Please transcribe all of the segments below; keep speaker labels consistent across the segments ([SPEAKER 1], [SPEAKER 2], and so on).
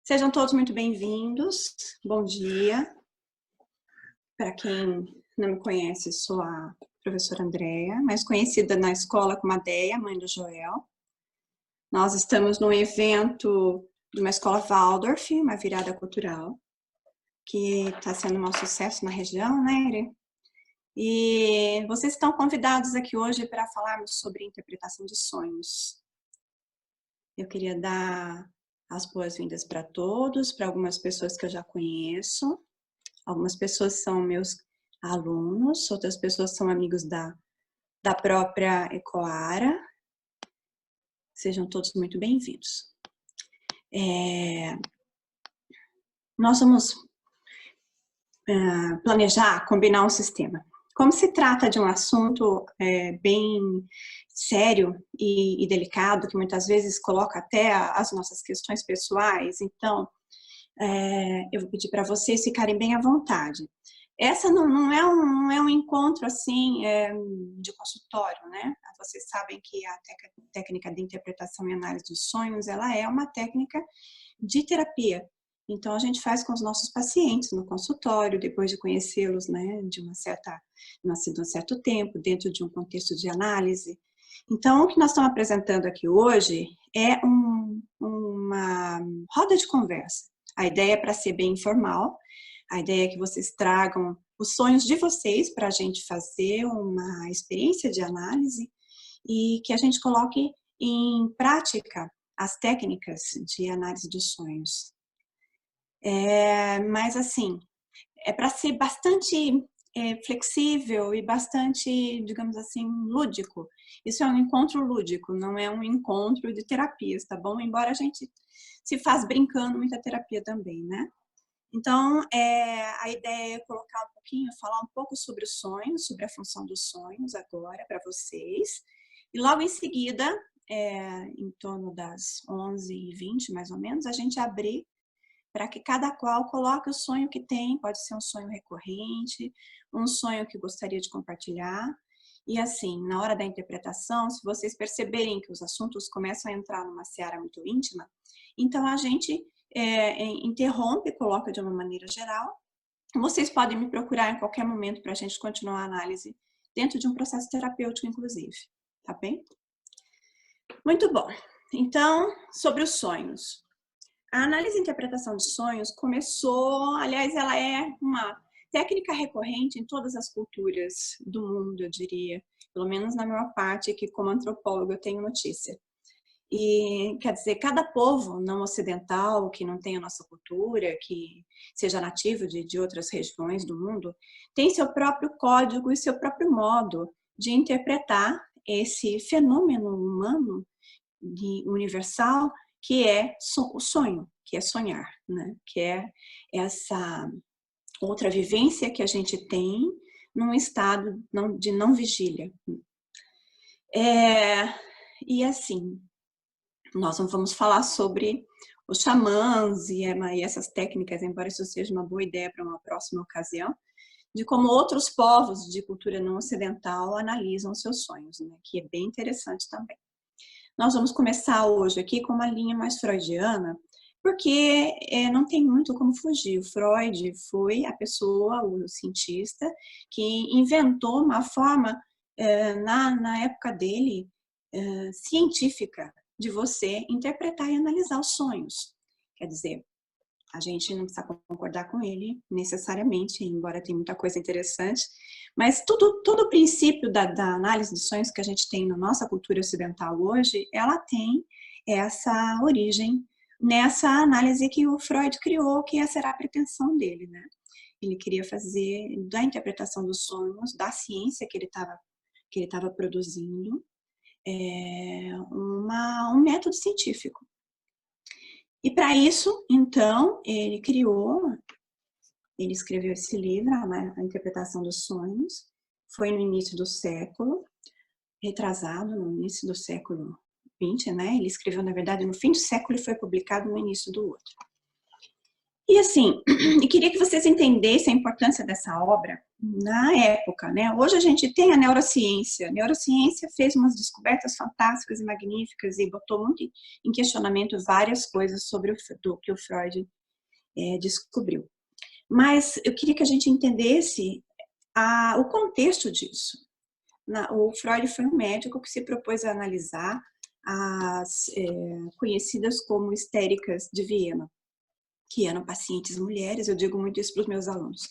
[SPEAKER 1] Sejam todos muito bem-vindos. Bom dia. Para quem não me conhece, sou a professora Andréa, mais conhecida na escola como a Deia, mãe do Joel. Nós estamos num evento de uma escola Waldorf, uma virada cultural, que está sendo um sucesso na região, né, Iri? E vocês estão convidados aqui hoje para falarmos sobre interpretação de sonhos. Eu queria dar as boas-vindas para todos, para algumas pessoas que eu já conheço. Algumas pessoas são meus alunos, outras pessoas são amigos da própria Ecoara. Sejam todos muito bem-vindos. Nós vamos planejar, combinar um sistema. Como se trata de um assunto bem sério e delicado, que muitas vezes coloca até as nossas questões pessoais, então eu vou pedir para vocês ficarem bem à vontade. Essa não é um encontro assim de consultório, né? Vocês sabem que a técnica de interpretação e análise dos sonhos, ela é uma técnica de terapia. Então a gente faz com os nossos pacientes no consultório, depois de conhecê-los, né, de um certo tempo, dentro de um contexto de análise. Então o que nós estamos apresentando aqui hoje é uma roda de conversa. A ideia é para ser bem informal. A ideia é que vocês tragam os sonhos de vocês para a gente fazer uma experiência de análise e que a gente coloque em prática as técnicas de análise dos sonhos. Mas assim, é para ser bastante flexível e bastante, digamos assim, lúdico. Isso é um encontro lúdico, não é um encontro de terapias, tá bom? Embora a gente se faz brincando muita terapia também, né? Então, a ideia é colocar um pouquinho, falar um pouco sobre os sonhos, sobre a função dos sonhos agora para vocês. E logo em seguida, em torno das 11h20, mais ou menos, a gente abrir para que cada qual coloque o sonho que tem, pode ser um sonho recorrente, um sonho que gostaria de compartilhar. E assim, na hora da interpretação, se vocês perceberem que os assuntos começam a entrar numa seara muito íntima, então a gente interrompe, coloca de uma maneira geral. Vocês podem me procurar em qualquer momento para a gente continuar a análise dentro de um processo terapêutico, inclusive. Tá bem? Muito bom. Então, sobre os sonhos. A análise e interpretação de sonhos começou, aliás, ela é uma técnica recorrente em todas as culturas do mundo, eu diria. Pelo menos na maior parte que, como antropóloga, eu tenho notícia. E, quer dizer, cada povo não ocidental, que não tem a nossa cultura, que seja nativo de outras regiões do mundo, tem seu próprio código e seu próprio modo de interpretar esse fenômeno humano universal, que é o sonho, que é sonhar, né? Que é essa outra vivência que a gente tem num estado de não vigília. E assim, nós não vamos falar sobre os xamãs e essas técnicas, embora isso seja uma boa ideia para uma próxima ocasião, de como outros povos de cultura não ocidental analisam seus sonhos, né? Que é bem interessante também. Nós vamos começar hoje aqui com uma linha mais freudiana, porque não tem muito como fugir. O Freud foi a pessoa, o cientista, que inventou uma forma, na época dele, científica, de você interpretar e analisar os sonhos. Quer dizer, a gente não precisa concordar com ele necessariamente, embora tenha muita coisa interessante, mas todo o princípio da análise de sonhos que a gente tem na nossa cultura ocidental hoje, ela tem essa origem nessa análise que o Freud criou, que essa era a pretensão dele, né? Ele queria fazer da interpretação dos sonhos, da ciência que ele estava produzindo, um método científico. E para isso, então, ele escreveu esse livro, A Interpretação dos Sonhos, foi no início do século, retrasado, no início do século XX, né? Ele escreveu, na verdade, no fim do século e foi publicado no início do outro. E assim, eu queria que vocês entendessem a importância dessa obra na época, né? Hoje a gente tem a neurociência. A neurociência fez umas descobertas fantásticas e magníficas e botou muito em questionamento várias coisas sobre o que o Freud descobriu. Mas eu queria que a gente entendesse o contexto disso. O Freud foi um médico que se propôs a analisar as conhecidas como histéricas de Viena, que eram pacientes mulheres, eu digo muito isso para os meus alunos.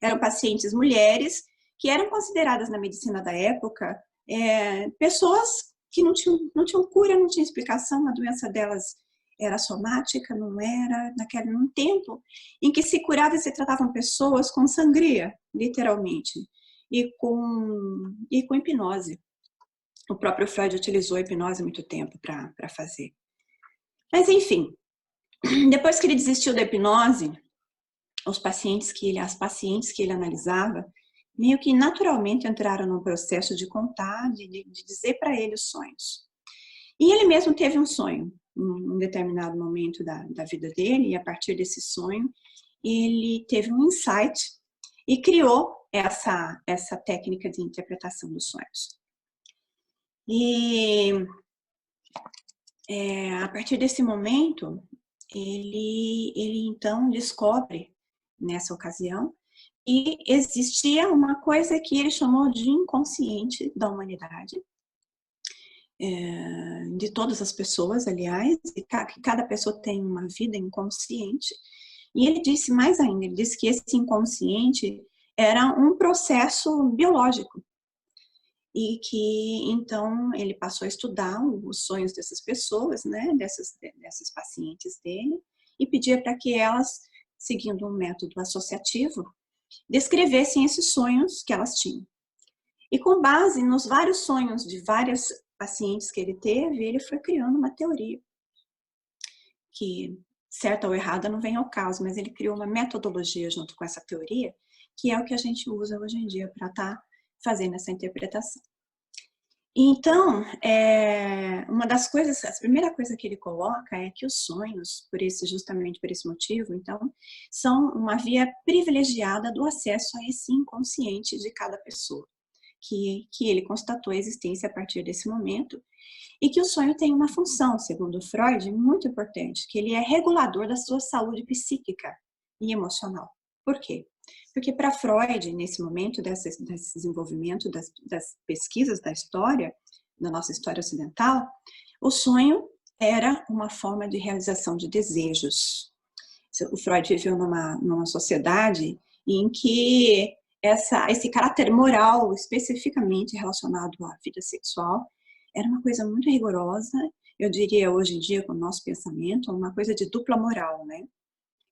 [SPEAKER 1] Eram pacientes mulheres que eram consideradas na medicina da época pessoas que não tinham cura, não tinha explicação, a doença delas era somática, não era, num tempo em que se curava e se tratavam pessoas com sangria, literalmente, e com hipnose. O próprio Freud utilizou a hipnose há muito tempo para fazer. Mas, enfim, depois que ele desistiu da hipnose, as pacientes que ele analisava, meio que naturalmente entraram no processo de contar, de dizer para ele os sonhos. E ele mesmo teve um sonho, em um determinado momento da vida dele, e a partir desse sonho, ele teve um insight e criou essa técnica de interpretação dos sonhos. E a partir desse momento, ele então descobre, nessa ocasião, que existia uma coisa que ele chamou de inconsciente da humanidade, de todas as pessoas, aliás, e que cada pessoa tem uma vida inconsciente. E ele disse mais ainda, ele disse que esse inconsciente era um processo biológico. E que, então, ele passou a estudar os sonhos dessas pessoas, né, dessas pacientes dele, e pedia para que elas, seguindo um método associativo, descrevessem esses sonhos que elas tinham. E com base nos vários sonhos de várias pacientes que ele teve, ele foi criando uma teoria, que, certa ou errada, não vem ao caso, mas ele criou uma metodologia junto com essa teoria, que é o que a gente usa hoje em dia para estar fazendo essa interpretação. Então, uma das coisas, a primeira coisa que ele coloca é que os sonhos, justamente por esse motivo, então, são uma via privilegiada do acesso a esse inconsciente de cada pessoa, que ele constatou a existência a partir desse momento, e que o sonho tem uma função, segundo Freud, muito importante, que ele é regulador da sua saúde psíquica e emocional. Por quê? Porque para Freud, nesse momento desse desenvolvimento das pesquisas da história, da nossa história ocidental, o sonho era uma forma de realização de desejos. O Freud viveu numa sociedade em que esse caráter moral, especificamente relacionado à vida sexual, era uma coisa muito rigorosa, eu diria hoje em dia, com o nosso pensamento, uma coisa de dupla moral, né?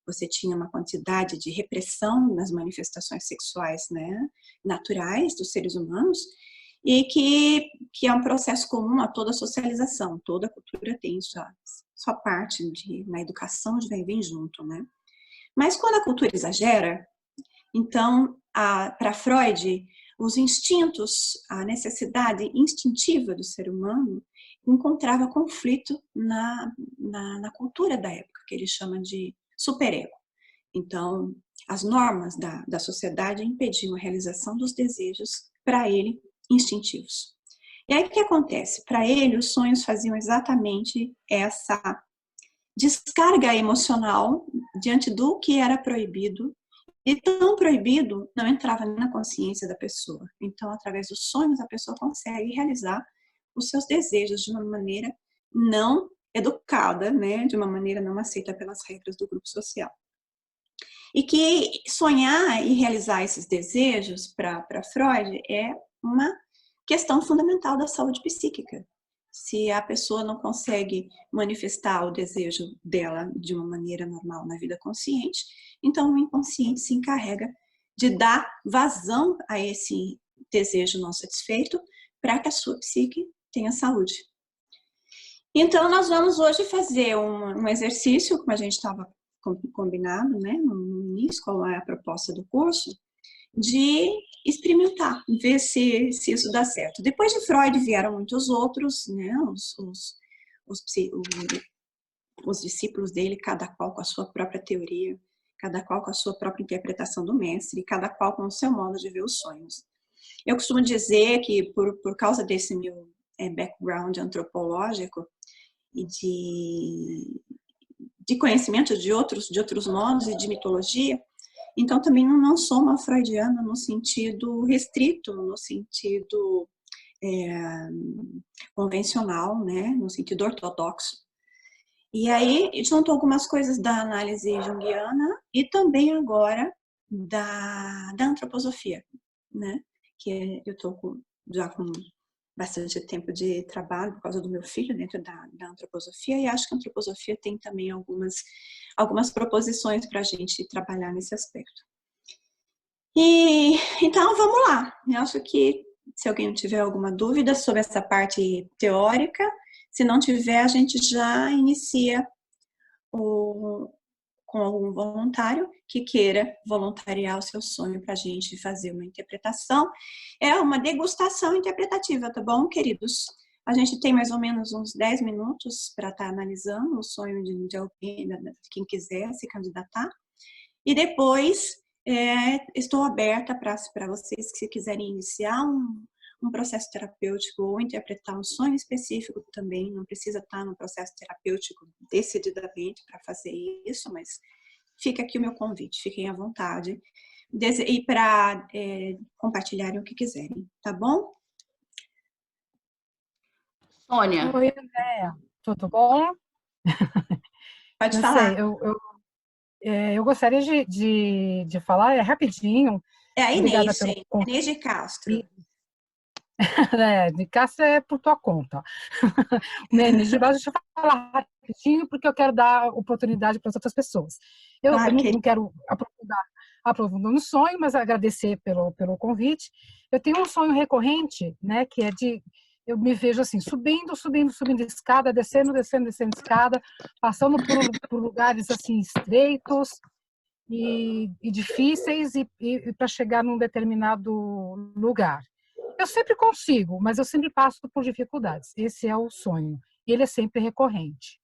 [SPEAKER 1] Você tinha uma quantidade de repressão nas manifestações sexuais, né, naturais dos seres humanos, e que é um processo comum a toda a socialização, toda a cultura tem sua parte na educação, vem junto, né? Mas quando a cultura exagera, então, para Freud, os instintos, a necessidade instintiva do ser humano encontrava conflito na cultura da época, que ele chama de superego. Então, as normas da sociedade impediam a realização dos desejos, para ele, instintivos. E aí o que acontece? Para ele, os sonhos faziam exatamente essa descarga emocional diante do que era proibido, e tão proibido não entrava na consciência da pessoa. Então, através dos sonhos, a pessoa consegue realizar os seus desejos de uma maneira não educada, né? De uma maneira não aceita pelas regras do grupo social. E que sonhar e realizar esses desejos, para Freud, é uma questão fundamental da saúde psíquica. Se a pessoa não consegue manifestar o desejo dela de uma maneira normal na vida consciente, então o inconsciente se encarrega de dar vazão a esse desejo não satisfeito para que a sua psique tenha saúde. Então, nós vamos hoje fazer um exercício, como a gente estava combinado, né, no início, qual é a proposta do curso, de experimentar, ver se isso dá certo. Depois de Freud vieram muitos outros, né, os discípulos dele, cada qual com a sua própria teoria cada qual com a sua própria interpretação do mestre, cada qual com o seu modo de ver os sonhos. Eu costumo dizer que, por causa desse meu background antropológico e de conhecimento de outros modos e de mitologia, então também não sou uma freudiana no sentido restrito, no sentido convencional, né, no sentido ortodoxo. E aí junto algumas coisas da análise junguiana e também agora da antroposofia, né, que eu estou já com bastante tempo de trabalho por causa do meu filho dentro da antroposofia, e acho que a antroposofia tem também algumas proposições para a gente trabalhar nesse aspecto. E então vamos lá. Eu acho que se alguém tiver alguma dúvida sobre essa parte teórica, se não tiver, a gente já inicia com algum voluntário que queira voluntariar o seu sonho para a gente fazer uma interpretação. É uma degustação interpretativa, tá bom, queridos? A gente tem mais ou menos uns 10 minutos para estar analisando o sonho de alguém, de quem quiser se candidatar. E depois, estou aberta para vocês que quiserem iniciar um processo terapêutico ou interpretar um sonho específico também, não precisa estar no processo terapêutico decididamente para fazer isso, mas fica aqui o meu convite, fiquem à vontade e para compartilharem o que quiserem, tá bom?
[SPEAKER 2] Sônia.
[SPEAKER 3] Oi, Andréa, tudo bom?
[SPEAKER 1] Pode
[SPEAKER 3] Não
[SPEAKER 1] falar.
[SPEAKER 3] Eu gostaria de falar rapidinho.
[SPEAKER 1] É a Inês,
[SPEAKER 3] pelo
[SPEAKER 1] gente, Inês de Castro.
[SPEAKER 3] De Castro é por tua conta. Inês de Base, deixa eu falar rapidinho, porque eu quero dar oportunidade para as outras pessoas. Eu não quero aprofundar no sonho, mas agradecer pelo convite. Eu tenho um sonho recorrente, né, que é eu me vejo assim, subindo escada, descendo escada, passando por lugares assim estreitos e difíceis e para chegar num determinado lugar. Eu sempre consigo, mas eu sempre passo por dificuldades. Esse é o sonho. Ele é sempre recorrente.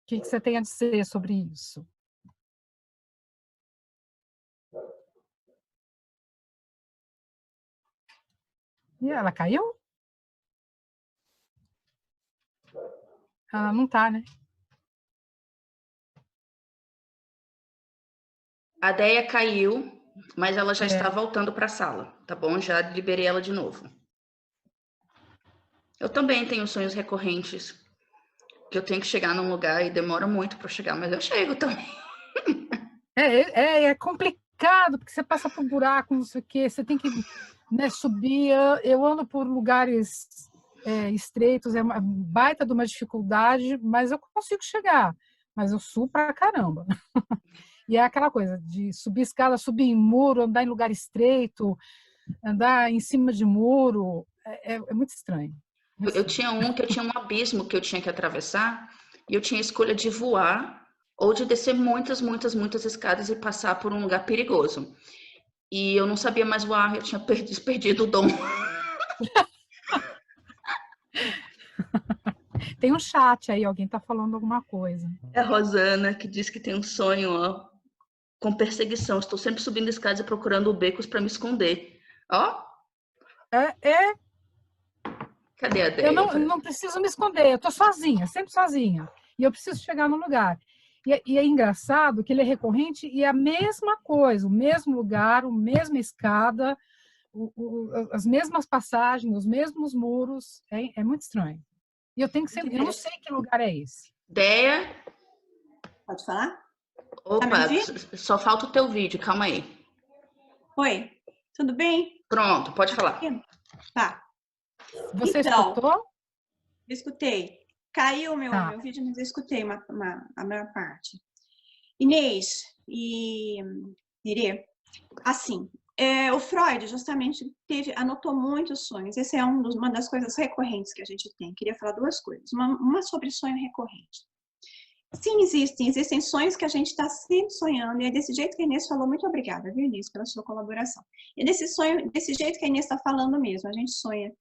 [SPEAKER 3] O que você tem a dizer sobre isso? E ela caiu? Ela não tá, né?
[SPEAKER 2] A Deia caiu, mas ela já está voltando para a sala, tá bom? Já liberei ela de novo. Eu também tenho sonhos recorrentes, que eu tenho que chegar num lugar e demora muito para chegar, mas eu chego também.
[SPEAKER 3] É complicado, porque você passa por buraco, não sei o quê, você tem que, né, subir. Eu ando por lugares estreitos, é uma baita de uma dificuldade, mas eu consigo chegar, mas eu subo pra caramba. E é aquela coisa de subir escada, subir em muro, andar em lugar estreito, andar em cima de muro, é muito estranho.
[SPEAKER 2] Eu tinha um abismo que eu tinha que atravessar, e eu tinha a escolha de voar ou de descer muitas escadas e passar por um lugar perigoso. E eu não sabia mais voar, eu tinha perdido o dom.
[SPEAKER 3] Tem um chat aí, alguém está falando alguma coisa.
[SPEAKER 2] É a Rosana, que diz que tem um sonho, ó, com perseguição. Estou sempre subindo escadas e procurando becos para me esconder. Ó. Cadê a Deia?
[SPEAKER 3] Eu não preciso me esconder, eu estou sozinha, sempre sozinha. E eu preciso chegar no lugar. E é engraçado que ele é recorrente e é a mesma coisa, o mesmo lugar, a mesma escada, as mesmas passagens, os mesmos muros. É muito estranho. E eu tenho que sempre. Eu não sei que lugar é esse.
[SPEAKER 2] Deia?
[SPEAKER 1] Pode falar?
[SPEAKER 2] Opa, só falta o teu vídeo, calma aí.
[SPEAKER 1] Oi, tudo bem?
[SPEAKER 2] Pronto, pode falar.
[SPEAKER 1] Tá.
[SPEAKER 3] Você escutou?
[SPEAKER 1] Eu escutei. Caiu meu vídeo, mas eu escutei a maior parte. Inês e Irê, assim, o Freud justamente anotou muitos sonhos. Esse é uma das coisas recorrentes que a gente tem. Queria falar duas coisas. Uma sobre sonho recorrente. Sim, existem sonhos que a gente está sempre sonhando, e é desse jeito que a Inês falou. Muito obrigada, viu, Inês, pela sua colaboração. E desse jeito que a Inês está falando mesmo, a gente sonha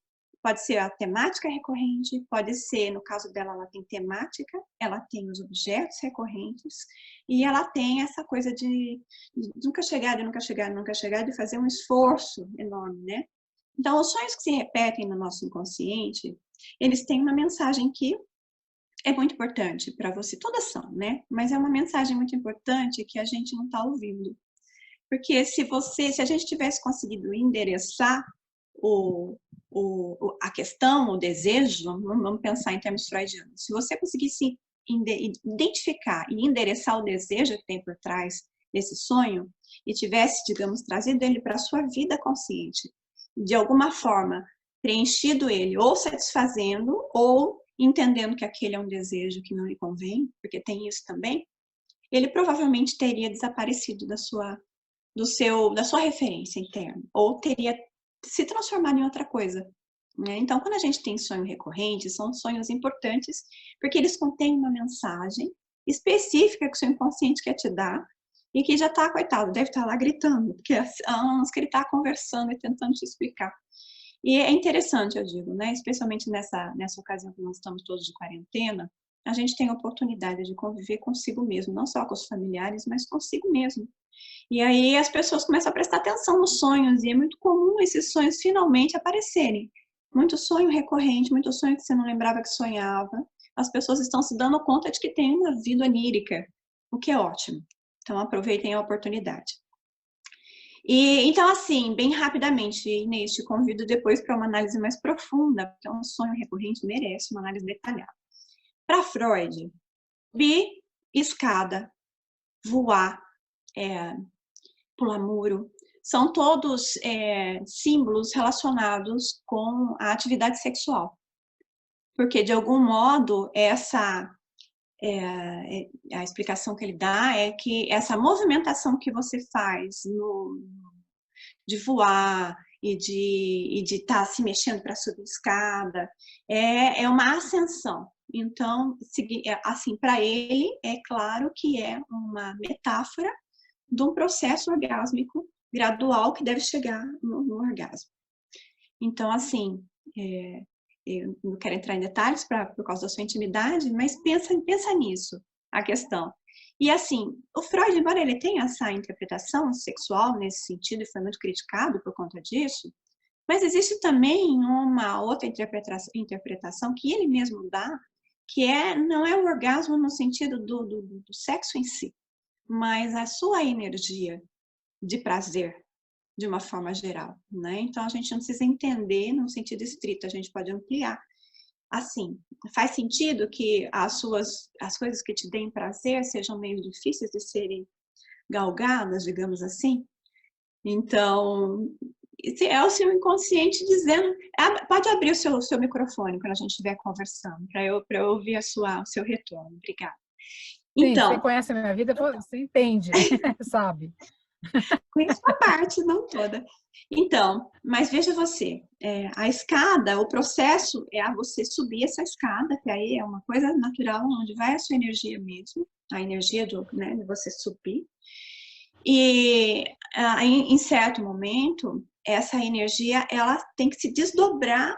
[SPEAKER 1] pode ser a temática recorrente, pode ser, no caso dela, ela tem temática, ela tem os objetos recorrentes, e ela tem essa coisa de nunca chegar, de nunca chegar, de nunca chegar, de fazer um esforço enorme, né? Então, os sonhos que se repetem no nosso inconsciente, eles têm uma mensagem que é muito importante para você. Todas são, né? Mas é uma mensagem muito importante que a gente não está ouvindo. Porque se a gente tivesse conseguido endereçar a questão, o desejo, vamos pensar em termos freudianos, se você conseguisse identificar e endereçar o desejo que tem por trás desse sonho e tivesse, digamos, trazido ele para a sua vida consciente, de alguma forma preenchido ele, ou satisfazendo, ou entendendo que aquele é um desejo que não lhe convém, porque tem isso também, ele provavelmente teria desaparecido da sua referência interna, ou teria se transformado em outra coisa. Né? Então, quando a gente tem sonho recorrente, são sonhos importantes, porque eles contêm uma mensagem específica que o seu inconsciente quer te dar, e que já está, coitado, deve estar lá gritando, porque há anos que ele está conversando e tentando te explicar. E é interessante, eu digo, né? Especialmente nessa ocasião que nós estamos todos de quarentena, a gente tem a oportunidade de conviver consigo mesmo, não só com os familiares, mas consigo mesmo. E aí as pessoas começam a prestar atenção nos sonhos, e é muito comum esses sonhos finalmente aparecerem. Muito sonho recorrente, muito sonho que você não lembrava que sonhava. As pessoas estão se dando conta de que tem uma vida onírica, o que é ótimo. Então aproveitem a oportunidade. E então, assim, bem rapidamente, Inês, te convido depois para uma análise mais profunda, porque um sonho recorrente merece uma análise detalhada. Para Freud, subir escada, voar, pular muro, são todos símbolos relacionados com a atividade sexual. Porque, de algum modo, a explicação que ele dá é que essa movimentação que você faz de voar e de estar se mexendo para subir escada é uma ascensão. Então, assim, para ele, é claro que é uma metáfora de um processo orgásmico gradual que deve chegar no orgasmo. Então, assim, eu não quero entrar em detalhes por causa da sua intimidade, mas pensa nisso, a questão. E assim, o Freud, embora ele tenha essa interpretação sexual nesse sentido, e foi muito criticado por conta disso, mas existe também uma outra interpretação que ele mesmo dá, que não é o orgasmo no sentido do sexo em si, mas a sua energia de prazer, de uma forma geral, né? Então, a gente não precisa entender no sentido estrito, a gente pode ampliar. Assim, faz sentido que as coisas que te deem prazer sejam meio difíceis de serem galgadas, digamos assim? Então, é o seu inconsciente dizendo... Pode abrir o seu microfone quando a gente estiver conversando, para eu ouvir o seu retorno. Obrigada.
[SPEAKER 3] Então, sim, você conhece a minha vida, você entende, sabe?
[SPEAKER 1] Conheço uma parte, não toda. Então, mas veja você, a escada, o processo é você subir essa escada, que aí é uma coisa natural, onde vai a sua energia mesmo, a energia de você subir. E em certo momento, essa energia, ela tem que se desdobrar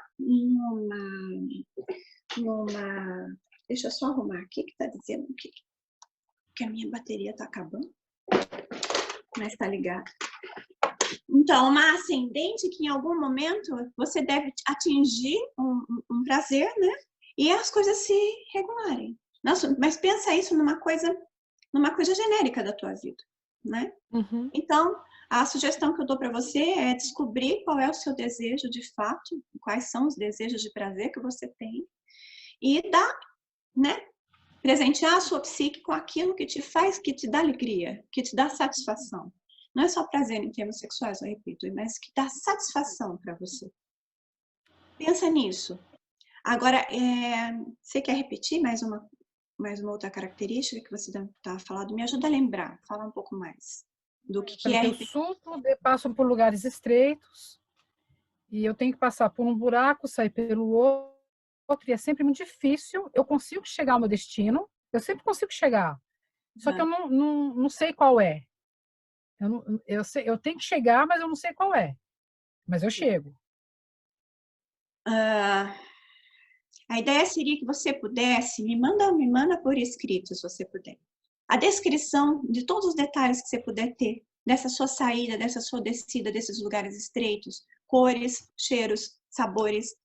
[SPEAKER 1] Deixa eu só arrumar aqui, que está dizendo que a minha bateria está acabando. Mas está ligado. Então, uma ascendente que em algum momento você deve atingir um prazer, né? E as coisas se regularem. Nossa, mas pensa isso numa coisa genérica da tua vida, né?
[SPEAKER 3] Uhum.
[SPEAKER 1] Então, a sugestão que eu dou para você é descobrir qual é o seu desejo de fato, quais são os desejos de prazer que você tem e dar, né? Presentear a sua psique com aquilo que te dá alegria, que te dá satisfação. Não é só prazer em termos sexuais, eu repito, mas que dá satisfação para você. Pensa nisso. Agora, você quer repetir mais uma outra característica que você estava falando? Me ajuda a lembrar, fala um pouco mais do que é.
[SPEAKER 3] Eu suplo, passo por lugares estreitos, e eu tenho que passar por um buraco, sair pelo outro, e é sempre muito difícil. Eu consigo chegar ao meu destino, eu sempre consigo chegar, só que eu não sei qual é. Eu tenho que chegar, mas eu não sei qual é. Mas eu chego.
[SPEAKER 1] A ideia seria que você pudesse, me manda por escrito, se você puder, a descrição de todos os detalhes que você puder ter dessa sua saída, dessa sua descida, desses lugares estreitos, cores, cheiros, sabores.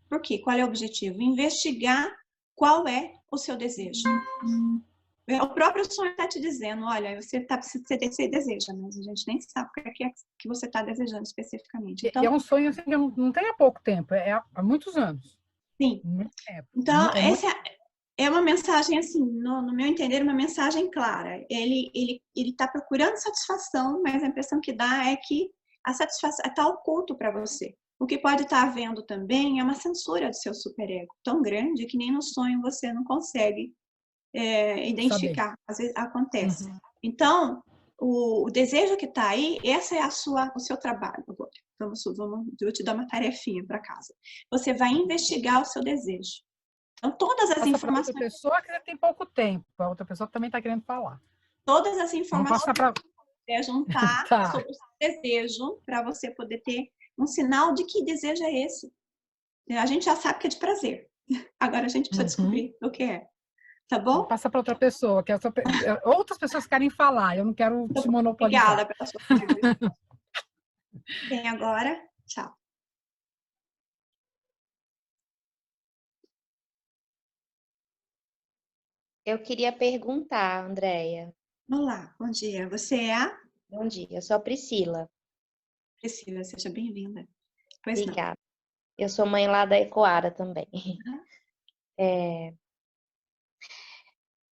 [SPEAKER 1] Por quê? Qual é o objetivo? Investigar qual é o seu desejo. O próprio sonho está te dizendo, olha, você deseja, mas a gente nem sabe o que é que você está desejando especificamente. Então,
[SPEAKER 3] é um sonho assim, que não tem há pouco tempo, é há muitos anos.
[SPEAKER 1] Sim.
[SPEAKER 3] Muito tempo.
[SPEAKER 1] Então, essa é uma mensagem, assim, no meu entender, uma mensagem clara. Ele está procurando satisfação, mas a impressão que dá é que a satisfação está oculto para você. O que pode estar havendo também é uma censura do seu superego tão grande que nem no sonho você não consegue identificar.
[SPEAKER 3] Saber.
[SPEAKER 1] Às vezes acontece. Uhum. Então, o desejo que está aí, esse é o seu trabalho. Eu te dar uma tarefinha para casa. Você vai investigar o seu desejo. Então, todas as informações...
[SPEAKER 3] Outra pessoa que tem pouco tempo, a outra pessoa também está querendo falar.
[SPEAKER 1] Todas as informações que você juntar sobre o seu desejo, para você poder ter um sinal de que desejo é esse. A gente já sabe que é de prazer. Agora a gente precisa descobrir o que é. Tá bom?
[SPEAKER 3] Passa para outra pessoa, que outras pessoas querem falar, eu não quero te monopolizar.
[SPEAKER 1] Obrigada pela sua pergunta. Quem agora? Tchau.
[SPEAKER 4] Eu queria perguntar, Andréia.
[SPEAKER 1] Olá, bom dia. Você é a?
[SPEAKER 4] Bom dia, eu sou a Priscila.
[SPEAKER 1] Priscila, seja bem-vinda.
[SPEAKER 4] Obrigada. Eu sou mãe lá da Ecoara também.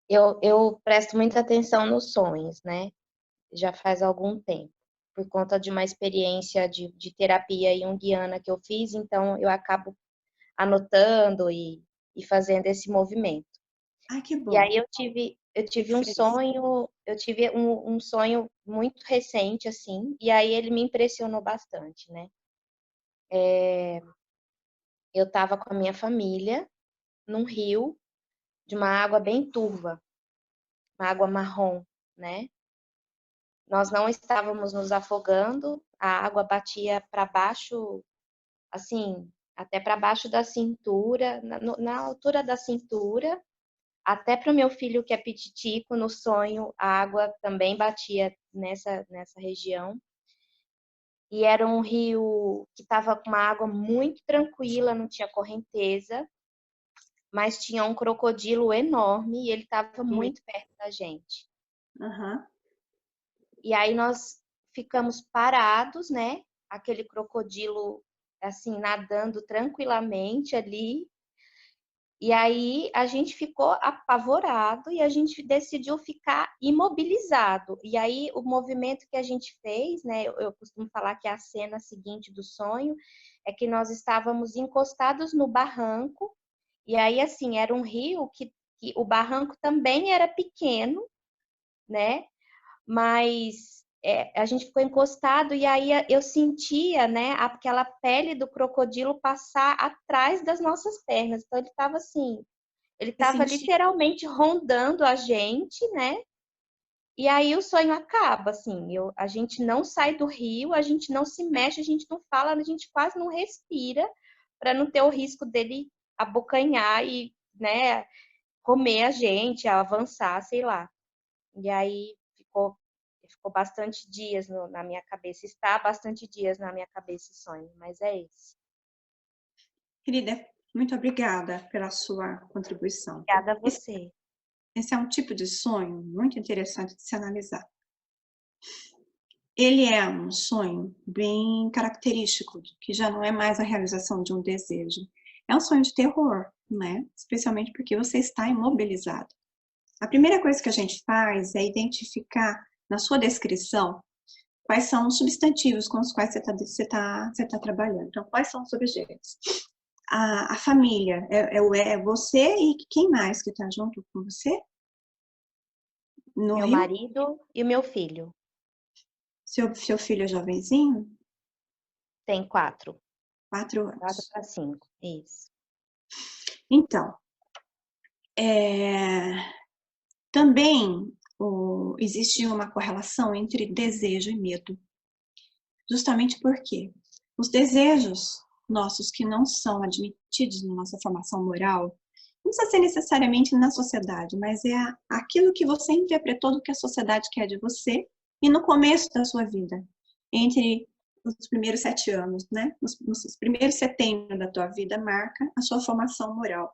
[SPEAKER 4] Eu presto muita atenção nos sonhos, né? Já faz algum tempo. Por conta de uma experiência de terapia junguiana que eu fiz, então eu acabo anotando e fazendo esse movimento.
[SPEAKER 1] Ah, que bom.
[SPEAKER 4] E aí eu tive um sonho, um sonho muito recente, assim, e aí ele me impressionou bastante, né? Eu estava com a minha família num rio de uma água bem turva, uma água marrom, né? Nós não estávamos nos afogando, a água batia para baixo, assim, até para baixo da cintura, na altura da cintura. Até para o meu filho, que é pititico, no sonho, a água também batia nessa região. E era um rio que estava com uma água muito tranquila, não tinha correnteza, mas tinha um crocodilo enorme e ele estava muito perto da gente.
[SPEAKER 1] Uhum.
[SPEAKER 4] E aí nós ficamos parados, né? Aquele crocodilo, assim, nadando tranquilamente ali. E aí a gente ficou apavorado e a gente decidiu ficar imobilizado. E aí o movimento que a gente fez, né? Eu costumo falar que a cena seguinte do sonho é que nós estávamos encostados no barranco. E aí, assim, era um rio que o barranco também era pequeno, né? Mas a gente ficou encostado e aí eu sentia, né, aquela pele do crocodilo passar atrás das nossas pernas. Então ele estava assim, ele estava literalmente rondando a gente, né? E aí o sonho acaba, assim, a gente não sai do rio, a gente não se mexe, a gente não fala, a gente quase não respira para não ter o risco dele abocanhar e, né, comer a gente, avançar, sei lá. E aí ficou bastante dias na minha cabeça, está bastante dias na minha cabeça esse sonho, mas é esse.
[SPEAKER 1] Querida, muito obrigada pela sua contribuição.
[SPEAKER 4] Obrigada a você.
[SPEAKER 1] Esse é um tipo de sonho muito interessante de se analisar. Ele é um sonho bem característico, que já não é mais a realização de um desejo. É um sonho de terror, né? Especialmente porque você está imobilizado. A primeira coisa que a gente faz é identificar na sua descrição quais são os substantivos com os quais você tá trabalhando. Então, quais são os objetos? A família, é você e quem mais que está junto com você?
[SPEAKER 4] Meu marido e o meu filho.
[SPEAKER 1] Seu filho é jovenzinho?
[SPEAKER 4] Tem 4.
[SPEAKER 1] 4 anos.
[SPEAKER 4] 4 para 5, isso.
[SPEAKER 1] Então, também existe uma correlação entre desejo e medo. Justamente porque os desejos, nossos que não são admitidos na nossa formação moral, não precisa ser necessariamente na sociedade, mas é aquilo que você interpretou do que a sociedade quer de você e no começo da sua vida, entre os primeiros 7 anos, né? Nos primeiros setênios da tua vida marca a sua formação moral.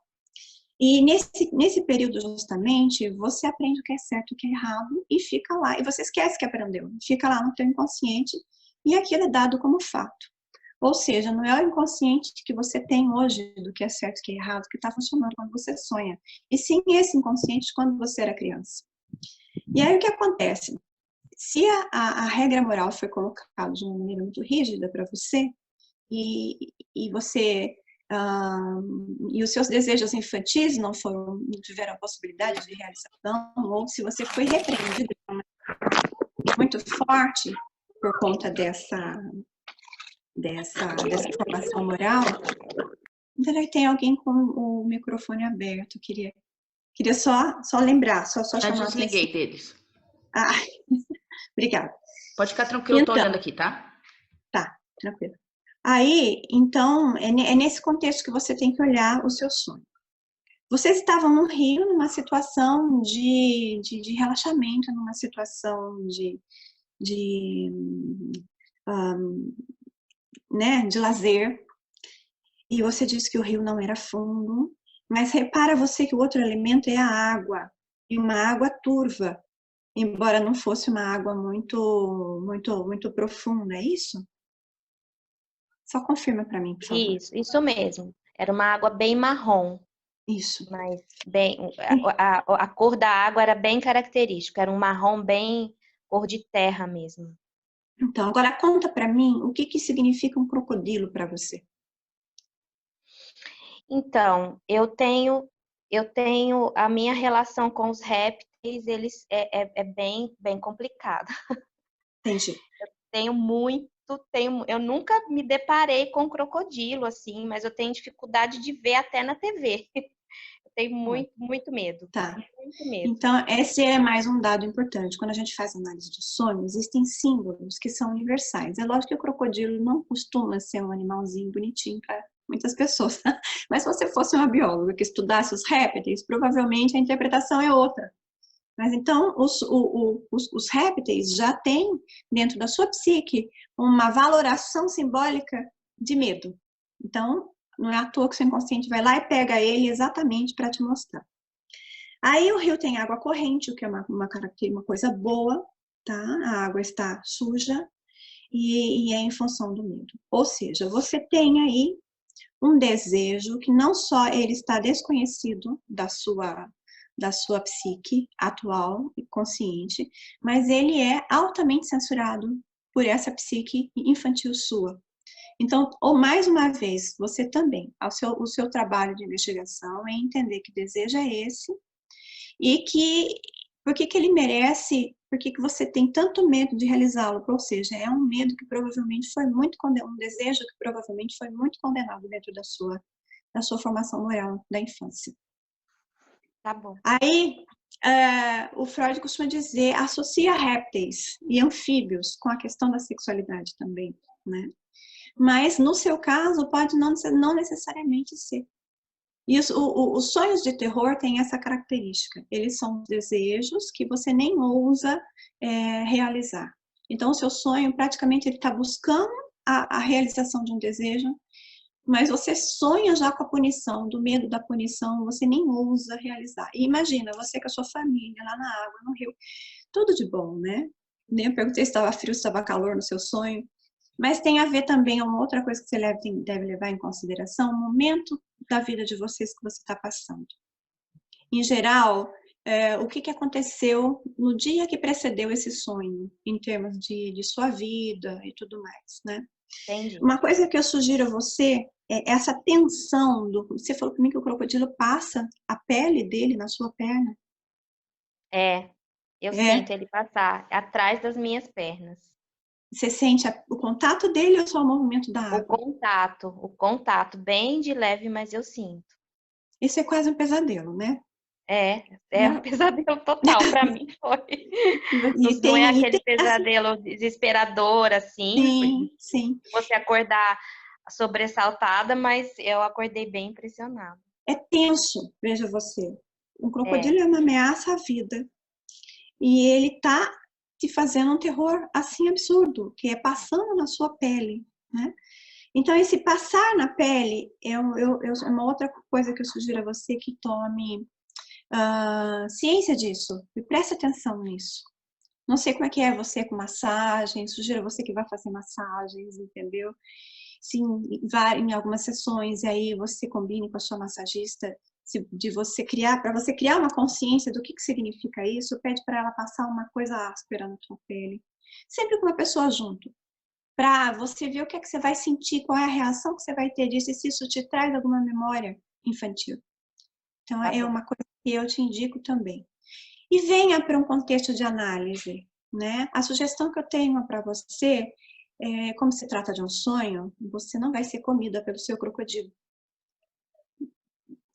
[SPEAKER 1] E nesse período, justamente, você aprende o que é certo e o que é errado e fica lá. E você esquece que aprendeu. Fica lá no teu inconsciente e aquilo é dado como fato. Ou seja, não é o inconsciente que você tem hoje do que é certo e o que é errado que está funcionando quando você sonha. E sim esse inconsciente quando você era criança. E aí o que acontece? Se a regra moral foi colocada de uma maneira muito rígida para você e você... e os seus desejos infantis não tiveram a possibilidade de realização, ou se você foi repreendido de uma maneira muito forte por conta dessa formação moral. Então, aí tem alguém com o microfone aberto. Queria só lembrar, só chamar
[SPEAKER 2] Eu desliguei deles.
[SPEAKER 1] Ah, obrigada.
[SPEAKER 2] Pode ficar tranquilo,
[SPEAKER 1] então,
[SPEAKER 2] eu tô olhando aqui, tá?
[SPEAKER 1] Tá, tranquilo. Aí, então, é nesse contexto que você tem que olhar o seu sonho. Vocês estavam no Rio numa situação de relaxamento, numa situação né, de lazer, e você disse que o rio não era fundo, mas repara você que o outro elemento é a água, e uma água turva, embora não fosse uma água muito profunda, é isso? Só confirma para mim, por favor.
[SPEAKER 4] Isso mesmo. Era uma água bem marrom.
[SPEAKER 1] Isso.
[SPEAKER 4] Mas a cor da água era bem característica, era um marrom bem cor de terra mesmo.
[SPEAKER 1] Então, agora conta para mim o que significa um crocodilo para você.
[SPEAKER 4] Então, eu tenho a minha relação com os répteis, eles é bem complicada.
[SPEAKER 1] Entendi.
[SPEAKER 4] Eu nunca me deparei com crocodilo assim, mas eu tenho dificuldade de ver até na TV. Eu tenho muito medo.
[SPEAKER 1] Tá.
[SPEAKER 4] Muito medo.
[SPEAKER 1] Então, esse é mais um dado importante. Quando a gente faz análise de sonhos, existem símbolos que são universais. É lógico que o crocodilo não costuma ser um animalzinho bonitinho para muitas pessoas. Mas se você fosse uma bióloga que estudasse os répteis, provavelmente a interpretação é outra. Mas então, os répteis já têm dentro da sua psique uma valoração simbólica de medo. Então, não é à toa que o seu inconsciente vai lá e pega ele exatamente para te mostrar. Aí o rio tem água corrente, o que é uma coisa boa, tá? A água está suja e é em função do medo. Ou seja, você tem aí um desejo que não só ele está desconhecido da sua psique atual e consciente, mas ele é altamente censurado por essa psique infantil sua. Então, ou mais uma vez, você também, o seu trabalho de investigação é entender que desejo é esse e por que ele merece, por que você tem tanto medo de realizá-lo, ou seja, é um medo que provavelmente foi muito condenado, um desejo que provavelmente foi muito condenado dentro da sua formação moral da infância.
[SPEAKER 4] Tá bom.
[SPEAKER 1] Aí, o Freud costuma dizer, associa répteis e anfíbios com a questão da sexualidade também, né? Mas, no seu caso, pode não necessariamente ser. E os sonhos de terror têm essa característica. Eles são desejos que você nem ousa realizar. Então, o seu sonho, praticamente, ele está buscando a realização de um desejo, mas você sonha já com a punição, do medo da punição, você nem ousa realizar. E imagina, você com a sua família, lá na água, no rio, tudo de bom, né? Nem eu perguntei se estava frio, se estava calor no seu sonho. Mas tem a ver também uma outra coisa que você deve levar em consideração, o momento da vida de vocês que você está passando. Em geral, o que aconteceu no dia que precedeu esse sonho, em termos de sua vida e tudo mais, né?
[SPEAKER 4] Entendi.
[SPEAKER 1] Uma coisa que eu sugiro a você é essa tensão. Você falou para mim que o crocodilo passa a pele dele na sua perna.
[SPEAKER 4] Eu sinto ele passar atrás das minhas pernas.
[SPEAKER 1] Você sente o contato dele ou só o movimento da água?
[SPEAKER 4] O contato, bem de leve, mas eu sinto.
[SPEAKER 1] Isso é quase um pesadelo, né?
[SPEAKER 4] Um pesadelo total, para mim foi. Não é aquele pesadelo desesperador, assim.
[SPEAKER 1] Sim.
[SPEAKER 4] Você acordar sobressaltada, mas eu acordei bem impressionada.
[SPEAKER 1] É tenso, veja você. Um crocodilo é uma ameaça à vida. E ele tá te fazendo um terror assim absurdo, que é passando na sua pele, né? Então, esse passar na pele é uma outra coisa que eu sugiro a você que tome ciência disso e preste atenção nisso. Não sei como é que é você com massagem, sugiro a você que vai fazer massagens, entendeu? Sim, em algumas sessões, e aí você combine com a sua massagista de você criar, para você criar uma consciência do que significa isso, pede para ela passar uma coisa áspera na sua pele, sempre com uma pessoa junto, para você ver o que é que você vai sentir, qual é a reação que você vai ter disso, e se isso te traz alguma memória infantil. Então, é uma coisa que eu te indico também. E venha para um contexto de análise, né? A sugestão que eu tenho para você é, como se trata de um sonho, você não vai ser comida pelo seu crocodilo.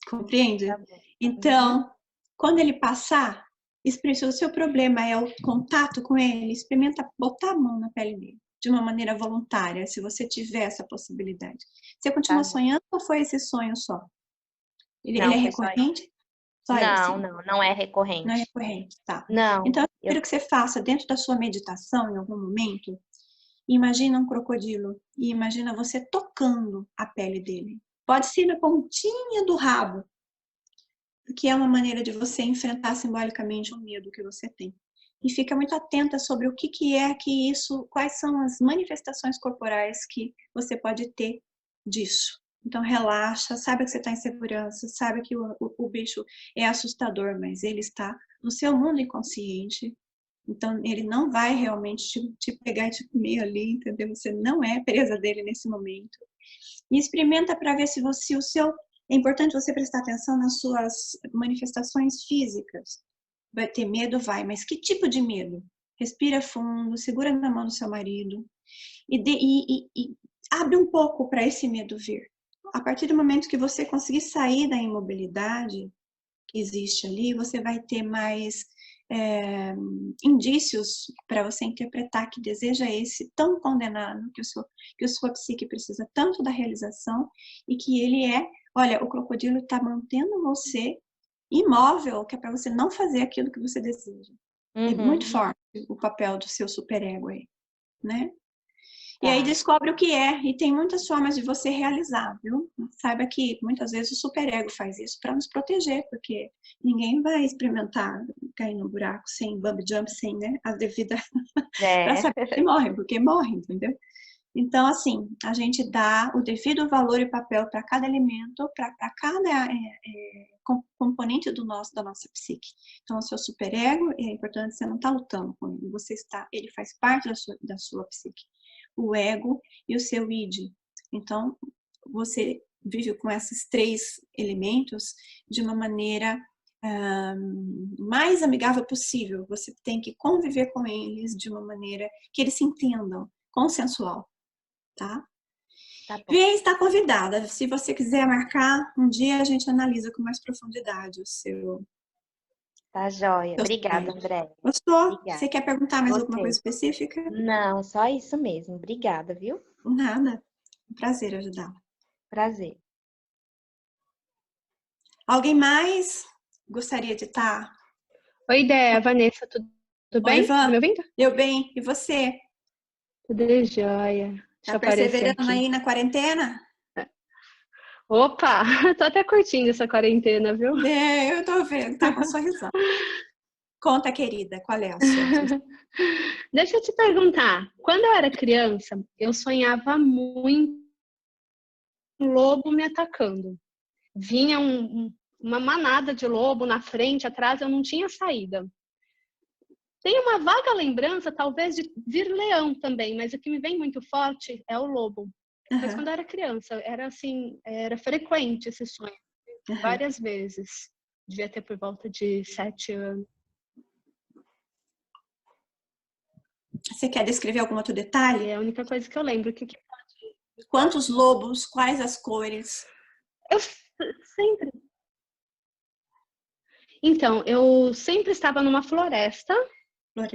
[SPEAKER 1] Compreende? Então, quando ele passar, se o seu problema é o contato com ele, experimenta botar a mão na pele dele, de uma maneira voluntária, se você tiver essa possibilidade. Você continua sonhando ou foi esse sonho só? Ele é recorrente?
[SPEAKER 4] Não é recorrente.
[SPEAKER 1] Não é recorrente, tá.
[SPEAKER 4] Não.
[SPEAKER 1] Então, eu quero que você faça dentro da sua meditação, em algum momento, imagina um crocodilo e imagina você tocando a pele dele. Pode ser na pontinha do rabo, porque é uma maneira de você enfrentar simbolicamente o medo que você tem. E fica muito atenta sobre o que é que isso, quais são as manifestações corporais que você pode ter disso. Então relaxa, sabe que você está em segurança, sabe que o bicho é assustador, mas ele está no seu mundo inconsciente. Então, ele não vai realmente te pegar e te comer ali, entendeu? Você não é presa dele nesse momento. E experimenta para ver se o seu... É importante você prestar atenção nas suas manifestações físicas. Vai ter medo? Vai. Mas que tipo de medo? Respira fundo, segura na mão do seu marido e abre um pouco para esse medo vir. A partir do momento que você conseguir sair da imobilidade que existe ali, você vai ter mais... indícios para você interpretar que deseja esse tão condenado, que a sua psique precisa tanto da realização e que ele olha, o crocodilo está mantendo você imóvel, que é para você não fazer aquilo que você deseja. É muito forte o papel do seu superego aí, né? E aí descobre o que é, e tem muitas formas de você realizar, viu? Saiba que muitas vezes o superego faz isso para nos proteger, porque ninguém vai experimentar cair no buraco sem bump jump, sem, né, a devida... para saber que morre, porque morre, entendeu? Então, assim, a gente dá o devido valor e papel para cada elemento, para cada componente da nossa psique. Então, o seu superego, é importante, você não está lutando com ele, ele faz parte da sua psique. O ego e o seu id. Então, você vive com esses 3 elementos de uma maneira mais amigável possível. Você tem que conviver com eles de uma maneira que eles se entendam, consensual, tá? Vem, está convidada. Se você quiser marcar, um dia a gente analisa com mais profundidade o seu...
[SPEAKER 4] Tá joia. Obrigada, André.
[SPEAKER 1] Gostou?
[SPEAKER 4] Obrigada.
[SPEAKER 1] Você quer perguntar mais alguma coisa específica?
[SPEAKER 4] Não, só isso mesmo. Obrigada, viu?
[SPEAKER 1] Nada. Um prazer ajudar.
[SPEAKER 4] Prazer.
[SPEAKER 1] Alguém mais gostaria de estar?
[SPEAKER 5] Oi, Dé, Vanessa, tudo bem?
[SPEAKER 1] Oi, Ivan.
[SPEAKER 5] Tá me ouvindo?
[SPEAKER 1] Eu bem. E você?
[SPEAKER 5] Tudo jóia.
[SPEAKER 1] Tá perseverando aí na quarentena?
[SPEAKER 5] Opa, tô até curtindo essa quarentena, viu?
[SPEAKER 1] Eu tô vendo, tá com um sorrisão. Conta, querida, qual é a sua?
[SPEAKER 5] Deixa eu te perguntar, quando eu era criança, eu sonhava muito um lobo me atacando. Vinha uma manada de lobo na frente, atrás, eu não tinha saída. Tenho uma vaga lembrança, talvez, de vir leão também, mas o que me vem muito forte é o lobo. Mas quando eu era criança, era assim, era frequente esse sonho, várias vezes. Devia ter por volta de 7 anos.
[SPEAKER 1] Você quer descrever algum outro detalhe?
[SPEAKER 5] É a única coisa que eu lembro.
[SPEAKER 1] Quantos lobos? Quais as cores?
[SPEAKER 5] Eu sempre... Então, eu sempre estava numa floresta.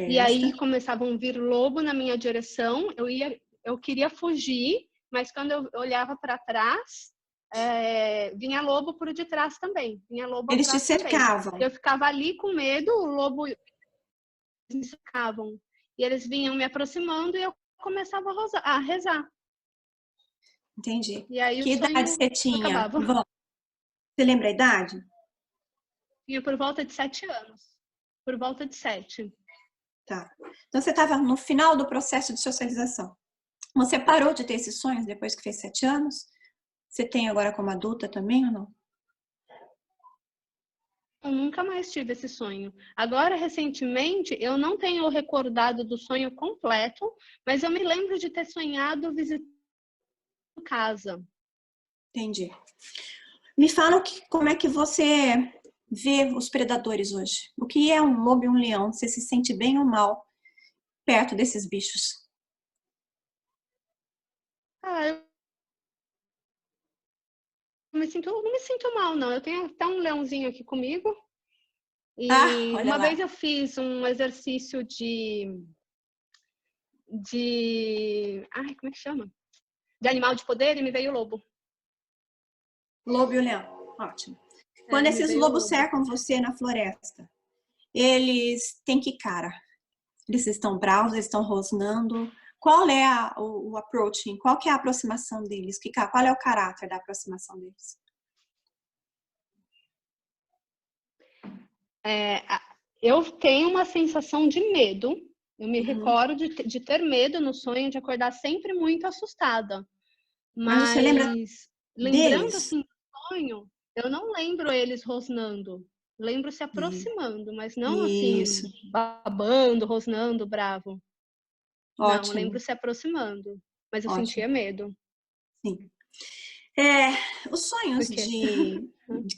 [SPEAKER 5] E aí começavam a vir lobo na minha direção. Eu queria fugir, mas quando eu olhava para trás, vinha lobo por detrás também. Vinha lobo
[SPEAKER 1] Eles te
[SPEAKER 5] atrás também.
[SPEAKER 1] cercavam.
[SPEAKER 5] Eu ficava ali com medo, o lobo me cercavam. E eles vinham me aproximando e eu começava a rezar.
[SPEAKER 1] Entendi.
[SPEAKER 5] E aí
[SPEAKER 1] Que
[SPEAKER 5] o
[SPEAKER 1] idade
[SPEAKER 5] sonho
[SPEAKER 1] você tinha?
[SPEAKER 5] acabava.
[SPEAKER 1] Você lembra a idade?
[SPEAKER 5] Tinha por volta de 7 anos. Por volta de 7.
[SPEAKER 1] Tá. Então você estava no final do processo de socialização. Você parou de ter esses sonhos depois que fez 7 anos? Você tem agora como adulta também ou não?
[SPEAKER 5] Eu nunca mais tive esse sonho. Agora, recentemente, eu não tenho recordado do sonho completo, mas eu me lembro de ter sonhado visitando casa.
[SPEAKER 1] Entendi. Me fala como é que você vê os predadores hoje. O que é um lobo e um leão? Você se sente bem ou mal perto desses bichos?
[SPEAKER 5] Eu não me sinto mal, não. Eu tenho até um leãozinho aqui comigo. E
[SPEAKER 1] olha
[SPEAKER 5] uma
[SPEAKER 1] lá.
[SPEAKER 5] vez eu fiz um exercício ai, como é que chama? De animal de poder e me veio o lobo.
[SPEAKER 1] Lobo e o leão. Ótimo. Quando esses lobos cercam você na floresta, eles têm que cara? Eles estão bravos, eles estão rosnando. Qual é o approaching? Qual que é a aproximação deles? Qual é o caráter da aproximação deles?
[SPEAKER 5] Eu tenho uma sensação de medo. Eu me recordo de ter medo no sonho, de acordar sempre muito assustada.
[SPEAKER 1] Mas você lembra
[SPEAKER 5] lembrando
[SPEAKER 1] deles?
[SPEAKER 5] assim do sonho, eu não lembro eles rosnando. Lembro se aproximando, mas não assim,
[SPEAKER 1] Isso.
[SPEAKER 5] babando, rosnando, bravo.
[SPEAKER 1] Ótimo.
[SPEAKER 5] Não, lembro se aproximando, mas eu
[SPEAKER 1] Ótimo.
[SPEAKER 5] sentia medo.
[SPEAKER 1] Sim. Os sonhos
[SPEAKER 5] Por quê?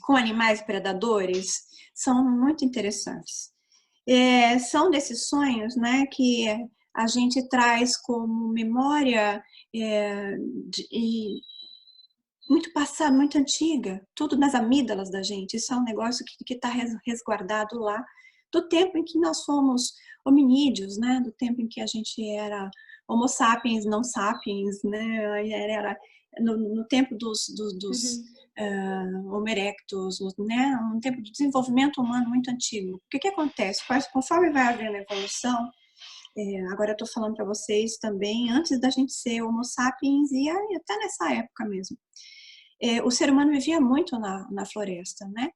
[SPEAKER 1] com animais predadores são muito interessantes. São desses sonhos, né, que a gente traz como memória muito passada, muito antiga, tudo nas amígdalas da gente. Isso é um negócio que está resguardado lá do tempo em que nós fomos hominídeos, né? Do tempo em que a gente era Homo sapiens, não sapiens, né? Era no tempo dos Homo erectus, né? Um tempo de desenvolvimento humano muito antigo. O que acontece? Conforme vai havendo evolução, agora eu estou falando para vocês também, antes da gente ser Homo sapiens e até nessa época mesmo. O ser humano vivia muito na floresta, né?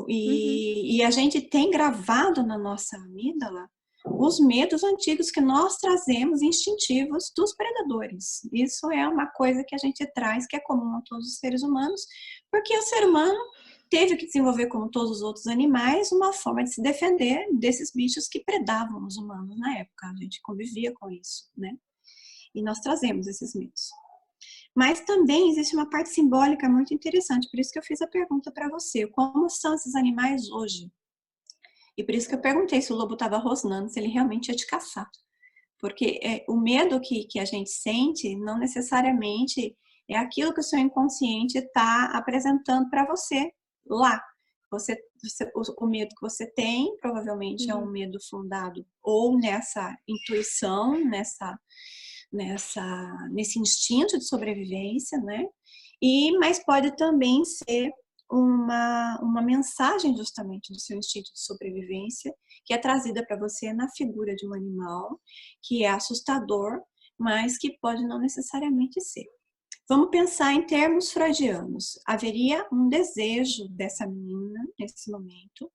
[SPEAKER 1] E a gente tem gravado na nossa amígdala os medos antigos que nós trazemos instintivos dos predadores. Isso é uma coisa que a gente traz, que é comum a todos os seres humanos, porque o ser humano teve que desenvolver, como todos os outros animais, uma forma de se defender desses bichos que predavam os humanos na época. A gente convivia com isso, né? E nós trazemos esses medos. Mas também existe uma parte simbólica muito interessante, por isso que eu fiz a pergunta para você, como são esses animais hoje? E por isso que eu perguntei se o lobo estava rosnando, se ele realmente ia te caçar. Porque o medo que a gente sente não necessariamente é aquilo que o seu inconsciente está apresentando para você lá. O medo que você tem provavelmente é um medo fundado ou nessa intuição, nesse instinto de sobrevivência, né? Mas pode também ser uma mensagem justamente do seu instinto de sobrevivência que é trazida para você na figura de um animal que é assustador, mas que pode não necessariamente ser. Vamos pensar em termos freudianos. Haveria um desejo dessa menina nesse momento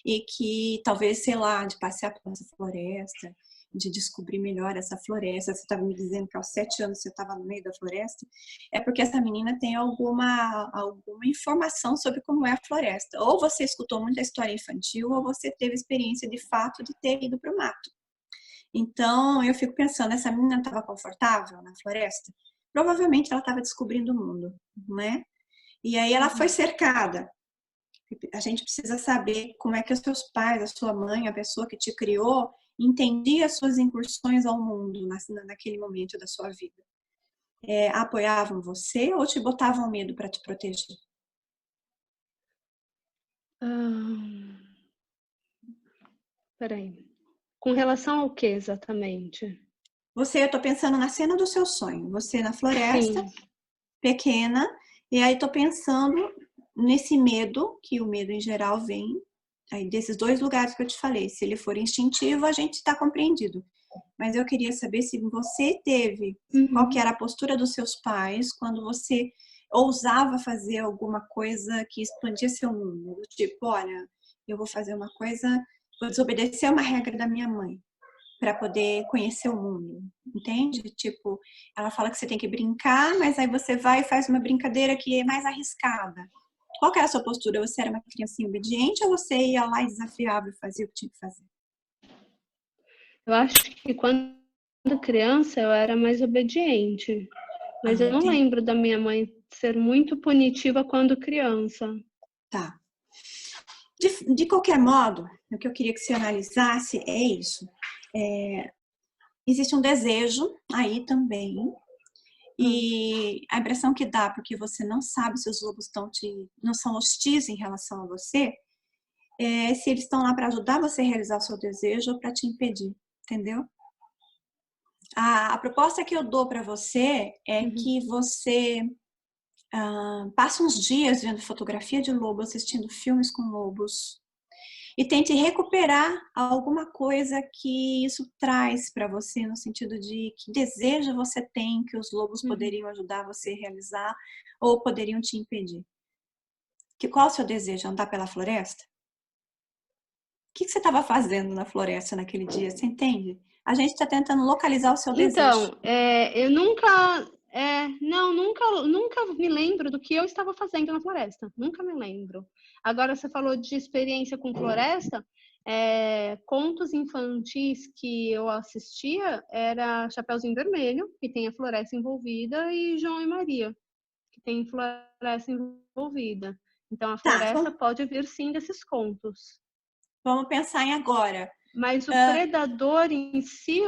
[SPEAKER 1] e que talvez, sei lá, de passear pela floresta, de descobrir melhor essa floresta. Você estava me dizendo que aos 7 anos você estava no meio da floresta. É porque essa menina tem alguma informação sobre como é a floresta. Ou você escutou muita história infantil, ou você teve experiência de fato de ter ido para o mato. Então, eu fico pensando, essa menina estava confortável na floresta? Provavelmente ela estava descobrindo o mundo, né? E aí ela foi cercada. A gente precisa saber como é que os seus pais, a sua mãe, a pessoa que te criou, entendia as suas incursões ao mundo naquele momento da sua vida. Apoiavam você ou te botavam medo para te proteger?
[SPEAKER 5] Peraí. Com relação ao que exatamente?
[SPEAKER 1] eu tô pensando na cena do seu sonho. Você na floresta,
[SPEAKER 5] Sim.
[SPEAKER 1] pequena, e aí tô pensando nesse medo, que o medo em geral vem aí desses dois lugares que eu te falei. Se ele for instintivo, a gente está compreendido. Mas eu queria saber se você teve, qual que era a postura dos seus pais quando você ousava fazer alguma coisa que expandia seu mundo. Tipo, olha, eu vou fazer uma coisa, vou desobedecer uma regra da minha mãe para poder conhecer o mundo, entende? Tipo, ela fala que você tem que brincar, mas aí você vai e faz uma brincadeira que é mais arriscada. Qual que era a sua postura? Você era uma criancinha obediente ou você ia lá e desafiava e fazia o que tinha que fazer?
[SPEAKER 5] Eu acho que quando criança eu era mais obediente, mas eu não
[SPEAKER 1] entendi.
[SPEAKER 5] lembro da minha mãe ser muito punitiva quando criança.
[SPEAKER 1] Tá. De qualquer modo, o que eu queria que você analisasse é isso. Existe um desejo aí também. E a impressão que dá, porque você não sabe se os lobos não são hostis em relação a você, é se eles estão lá para ajudar você a realizar o seu desejo ou para te impedir, entendeu? A proposta que eu dou para você é que você passe uns dias vendo fotografia de lobo, assistindo filmes com lobos e tente recuperar alguma coisa que isso traz para você, no sentido de que desejo você tem que os lobos poderiam ajudar você a realizar ou poderiam te impedir. Qual é o seu desejo? Andar pela floresta? O que você estava fazendo na floresta naquele dia? Você entende? A gente está tentando localizar o seu desejo.
[SPEAKER 5] Então, eu nunca me lembro do que eu estava fazendo na floresta. Nunca me lembro. Agora, você falou de experiência com floresta. Contos infantis que eu assistia era Chapeuzinho Vermelho, que tem a floresta envolvida, e João e Maria, que tem floresta envolvida. Então, a floresta pode vir, sim, desses contos.
[SPEAKER 1] Vamos pensar em agora.
[SPEAKER 5] Mas o predador em si...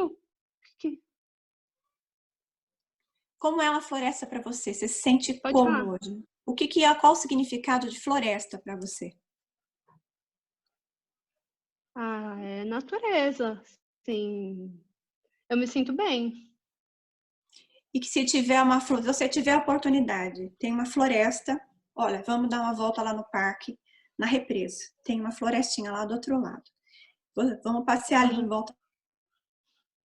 [SPEAKER 1] Como é uma floresta para você? Você se sente
[SPEAKER 5] Pode
[SPEAKER 1] como
[SPEAKER 5] falar.
[SPEAKER 1] hoje? Qual o significado de floresta para você?
[SPEAKER 5] É natureza, sim. Eu me sinto bem.
[SPEAKER 1] E que se você tiver a oportunidade, tem uma floresta, olha, vamos dar uma volta lá no parque, na represa. Tem uma florestinha lá do outro lado. Vamos passear ali em volta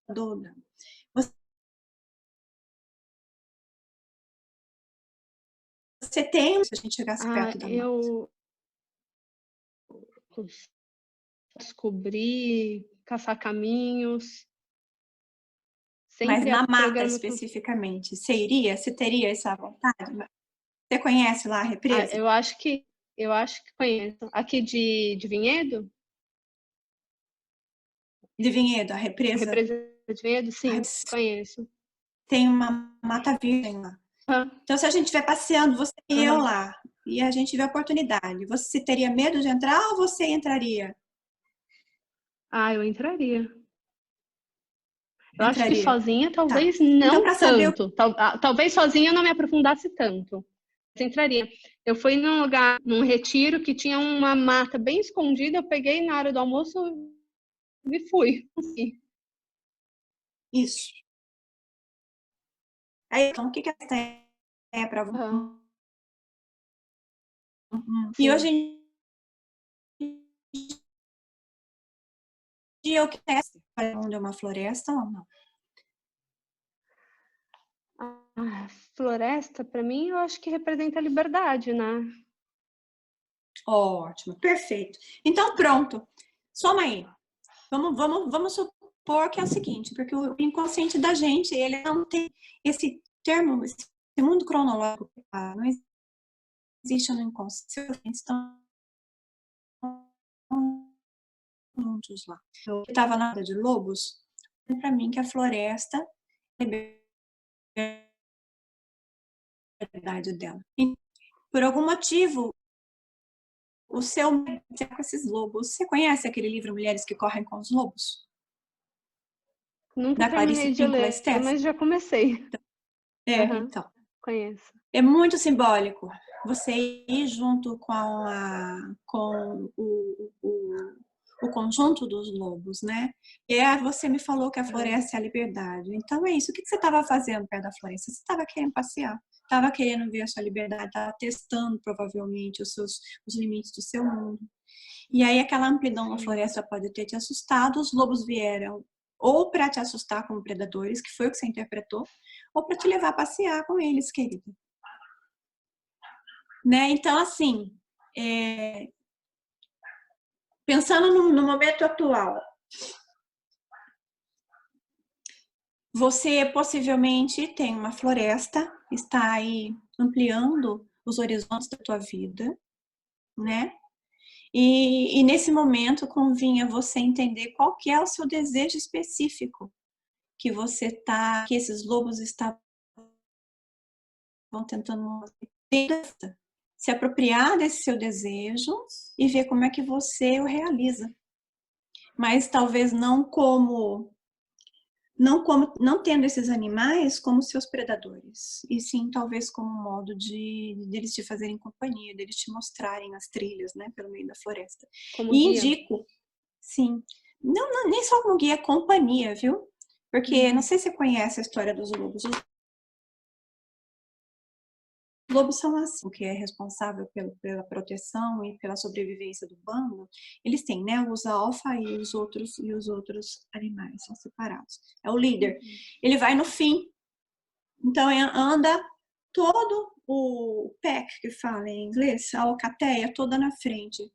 [SPEAKER 1] do... Você tem, se a gente chegasse perto da mata.
[SPEAKER 5] Eu descobrir, caçar caminhos.
[SPEAKER 1] Mas
[SPEAKER 5] Sempre
[SPEAKER 1] na mata especificamente, você teria essa vontade? Você conhece lá a represa?
[SPEAKER 5] Eu acho que conheço. Aqui de Vinhedo?
[SPEAKER 1] De Vinhedo, a represa?
[SPEAKER 5] A represa de Vinhedo, sim, conheço.
[SPEAKER 1] Tem uma mata virgem lá. Então, se a gente estiver passeando, você e eu lá, e a gente tiver a oportunidade, você teria medo de entrar ou você entraria?
[SPEAKER 5] Eu entraria. Eu acho que sozinha talvez
[SPEAKER 1] não
[SPEAKER 5] então, tanto. Talvez sozinha eu não me aprofundasse tanto. Mas entraria. Eu fui num retiro que tinha uma mata bem escondida, eu peguei na hora do almoço e fui.
[SPEAKER 1] Isso. Aí, então, o que é para você? E hoje em dia, eu quero onde é uma floresta ou não?
[SPEAKER 5] A floresta, para mim, eu acho que representa a liberdade, né?
[SPEAKER 1] Ótimo, perfeito. Então, pronto. Soma aí. Vamos supor que é o seguinte, porque o inconsciente da gente, ele não tem esse termo, esse mundo cronológico, não existe no inconsciente, estão juntos lá. Eu estava na área de lobos, para mim que a floresta é a verdade dela. E, por algum motivo, o seu medo é com esses lobos. Você conhece aquele livro Mulheres que Correm com os Lobos?
[SPEAKER 5] Nunca terminei de ler, mas já comecei.
[SPEAKER 1] Então.
[SPEAKER 5] Conheço.
[SPEAKER 1] É muito simbólico você ir junto com o conjunto dos lobos, né? E aí você me falou que a floresta é a liberdade. Então é isso. O que você estava fazendo perto da floresta? Você estava querendo passear, estava querendo ver a sua liberdade, estava testando provavelmente os limites do seu mundo. E aí aquela amplidão na floresta pode ter te assustado. Os lobos vieram ou para te assustar como predadores, que foi o que você interpretou, ou para te levar a passear com eles, querida. Né? Então, assim, pensando no momento atual, você possivelmente tem uma floresta, está aí ampliando os horizontes da tua vida, né? E nesse momento convinha você entender qual que é o seu desejo específico que que esses lobos estavam tentando se apropriar desse seu desejo e ver como é que você o realiza. Mas talvez não tendo esses animais como seus predadores, e sim talvez como um modo deles te fazerem companhia, deles te mostrarem as trilhas, né, pelo meio da floresta.
[SPEAKER 5] Como
[SPEAKER 1] e
[SPEAKER 5] guia.
[SPEAKER 1] Indico, sim, não, nem só como guia, companhia, viu? Porque não sei se você conhece a história dos lobos. Os lobos são assim, o que é responsável pela proteção e pela sobrevivência do bando. Eles têm, né, os alfa e os outros animais são separados. É o líder. Ele vai no fim. Então anda todo o pack, que fala em inglês, a alcateia toda na frente.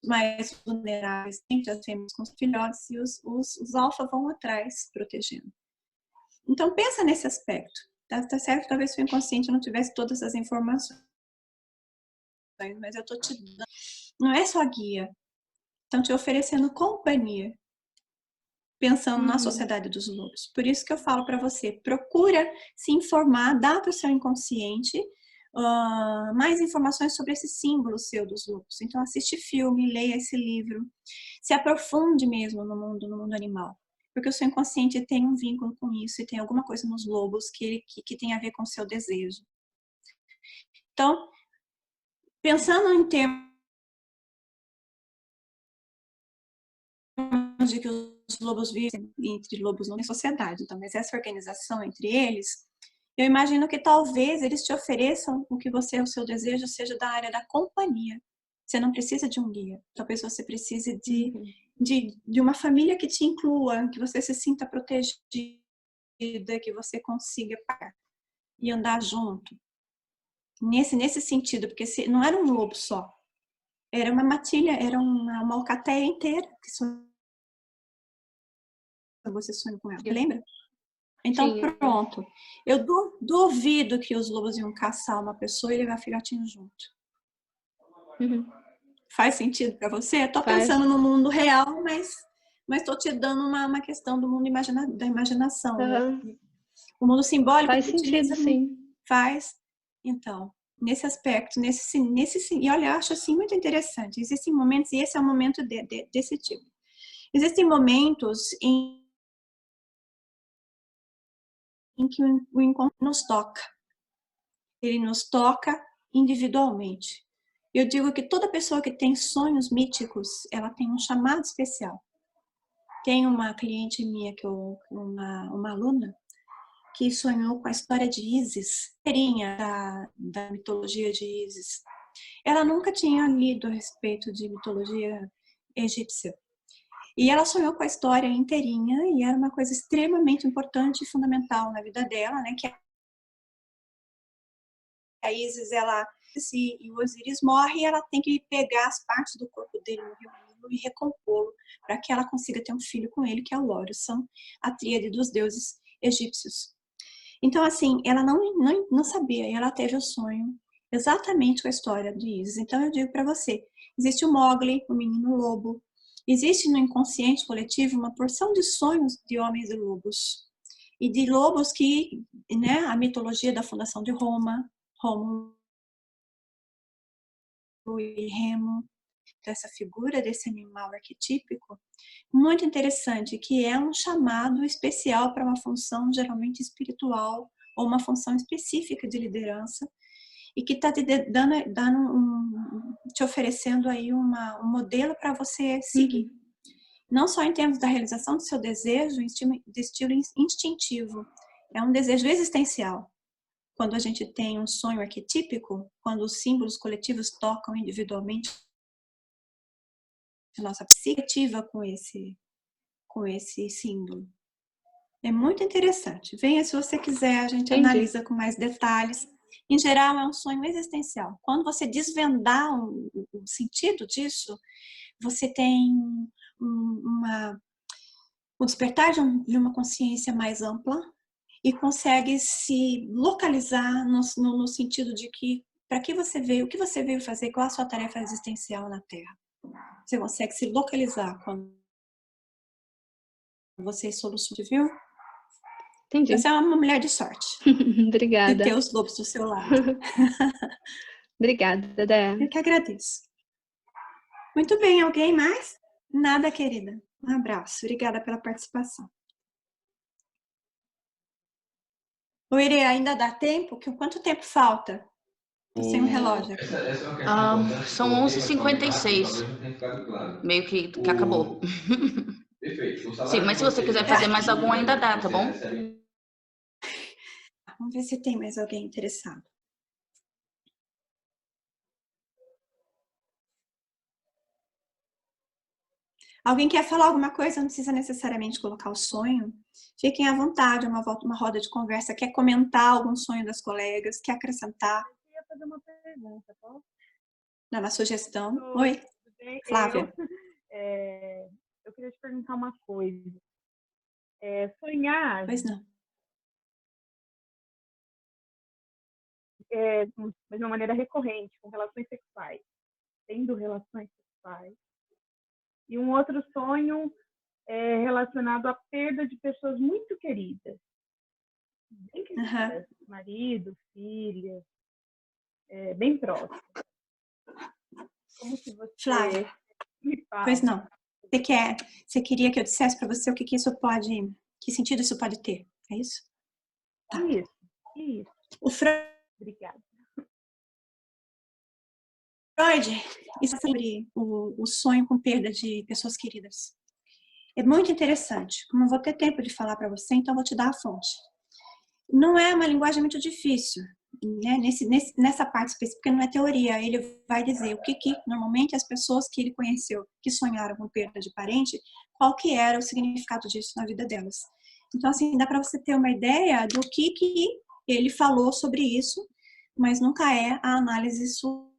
[SPEAKER 1] Mais vulneráveis, entre as fêmeas com os filhotes, e os alfa vão atrás protegendo. Então pensa nesse aspecto. Tá certo? Talvez seu inconsciente não tivesse todas as informações, mas eu tô te dando. Não é só guia. Estão te oferecendo companhia, pensando na sociedade dos lobos. Por isso que eu falo para você, procura se informar, dá para o seu inconsciente mais informações sobre esse símbolo seu dos lobos. Então assiste filme, leia esse livro, se aprofunde mesmo no mundo animal. Porque o seu inconsciente tem um vínculo com isso e tem alguma coisa nos lobos que tem a ver com o seu desejo. Então, pensando em termos de que os lobos vivem entre lobos não em sociedade, então, mas essa organização entre eles, eu imagino que talvez eles te ofereçam o seu desejo seja da área da companhia. Você não precisa de um guia. Talvez você precise de uma família que te inclua, que você se sinta protegida, que você consiga pagar e andar junto. Nesse sentido, porque não era um lobo só. Era uma matilha, era uma alcateia inteira. Você sonha com ela, lembra? Então, sim, pronto. Eu duvido que os lobos iam caçar uma pessoa e levar filhotinho junto. Faz sentido para você? Eu tô pensando no mundo real, mas tô te dando uma questão do mundo da imaginação. Né? O mundo simbólico
[SPEAKER 5] faz sentido, sim.
[SPEAKER 1] Faz. Então, nesse aspecto, e olha, eu acho assim muito interessante. Existem momentos, e esse é um momento desse tipo. Existem momentos em que o encontro nos toca. Ele nos toca individualmente. Eu digo que toda pessoa que tem sonhos míticos, ela tem um chamado especial. Tem uma cliente minha, uma aluna, que sonhou com a história de Ísis, da mitologia de Ísis. Ela nunca tinha lido a respeito de mitologia egípcia. E ela sonhou com a história inteirinha, e era uma coisa extremamente importante e fundamental na vida dela, né? Que a Ísis, e o Osíris morre, e ela tem que pegar as partes do corpo dele no Rio Nilo e recompô-lo para que ela consiga ter um filho com ele, que é o Horus, são a tríade dos deuses egípcios. Então, assim, ela não sabia, e ela teve o sonho exatamente com a história de Ísis. Então, eu digo para você, existe o Mowgli, o menino lobo, existe no inconsciente coletivo uma porção de sonhos de homens e lobos. E de lobos que, né, a mitologia da fundação de Roma, Rômulo e Remo, dessa figura desse animal arquetípico, muito interessante, que é um chamado especial para uma função geralmente espiritual ou uma função específica de liderança, e que está te dando te oferecendo aí um modelo para você seguir. Não só em termos da realização do seu desejo, de estilo instintivo. É um desejo existencial. Quando a gente tem um sonho arquetípico, quando os símbolos coletivos tocam individualmente a nossa psique ativa com esse símbolo. É muito interessante. Venha se você quiser, a gente analisa com mais detalhes. Em geral, é um sonho existencial. Quando você desvendar o sentido disso, você tem o despertar de uma consciência mais ampla e consegue se localizar no sentido de que para que você veio, o que você veio fazer, qual a sua tarefa existencial na Terra. Você consegue se localizar quando você soluciona, viu?
[SPEAKER 5] Entendi.
[SPEAKER 1] Você é uma mulher de sorte.
[SPEAKER 5] Obrigada.
[SPEAKER 1] De ter os lobos do seu lado.
[SPEAKER 5] Obrigada, Dé.
[SPEAKER 1] Eu que agradeço. Muito bem, alguém mais? Nada, querida. Um abraço. Obrigada pela participação. Oi, Irê, ainda dá tempo? Quanto tempo falta? Tô sem um relógio aqui.
[SPEAKER 2] São 11h56. Meio que acabou. Sim, mas se você quiser fazer mais algum, ainda dá, tá bom?
[SPEAKER 1] Vamos ver se tem mais alguém interessado. Alguém quer falar alguma coisa? Não precisa necessariamente colocar o sonho. Fiquem à vontade, uma roda de conversa. Quer comentar algum sonho das colegas? Quer acrescentar?
[SPEAKER 6] Eu queria fazer uma pergunta, posso?
[SPEAKER 1] Não, uma sugestão. Oi, Flávia.
[SPEAKER 6] Eu queria te perguntar uma coisa. Sonhar...
[SPEAKER 1] Pois não.
[SPEAKER 6] Mas de uma maneira recorrente, com relações sexuais. Tendo relações sexuais. E um outro sonho relacionado à perda de pessoas muito queridas. Bem queridas. Marido, filha. Bem próximo. Como que você
[SPEAKER 1] Flávia,
[SPEAKER 6] me fala?
[SPEAKER 1] pois não. Você queria que eu dissesse para você o que isso pode, que sentido isso pode ter? É isso?
[SPEAKER 6] Tá. Isso.
[SPEAKER 1] O
[SPEAKER 6] Obrigada.
[SPEAKER 1] Freud, isso é sobre o sonho com perda de pessoas queridas. É muito interessante. Não vou ter tempo de falar para você, então vou te dar a fonte. Não é uma linguagem muito difícil, né? Nessa parte específica não é teoria. Ele vai dizer o que normalmente as pessoas que ele conheceu, que sonharam com perda de parente, qual que era o significado disso na vida delas. Então, assim, dá para você ter uma ideia do que ele falou sobre isso, mas nunca é a análise sua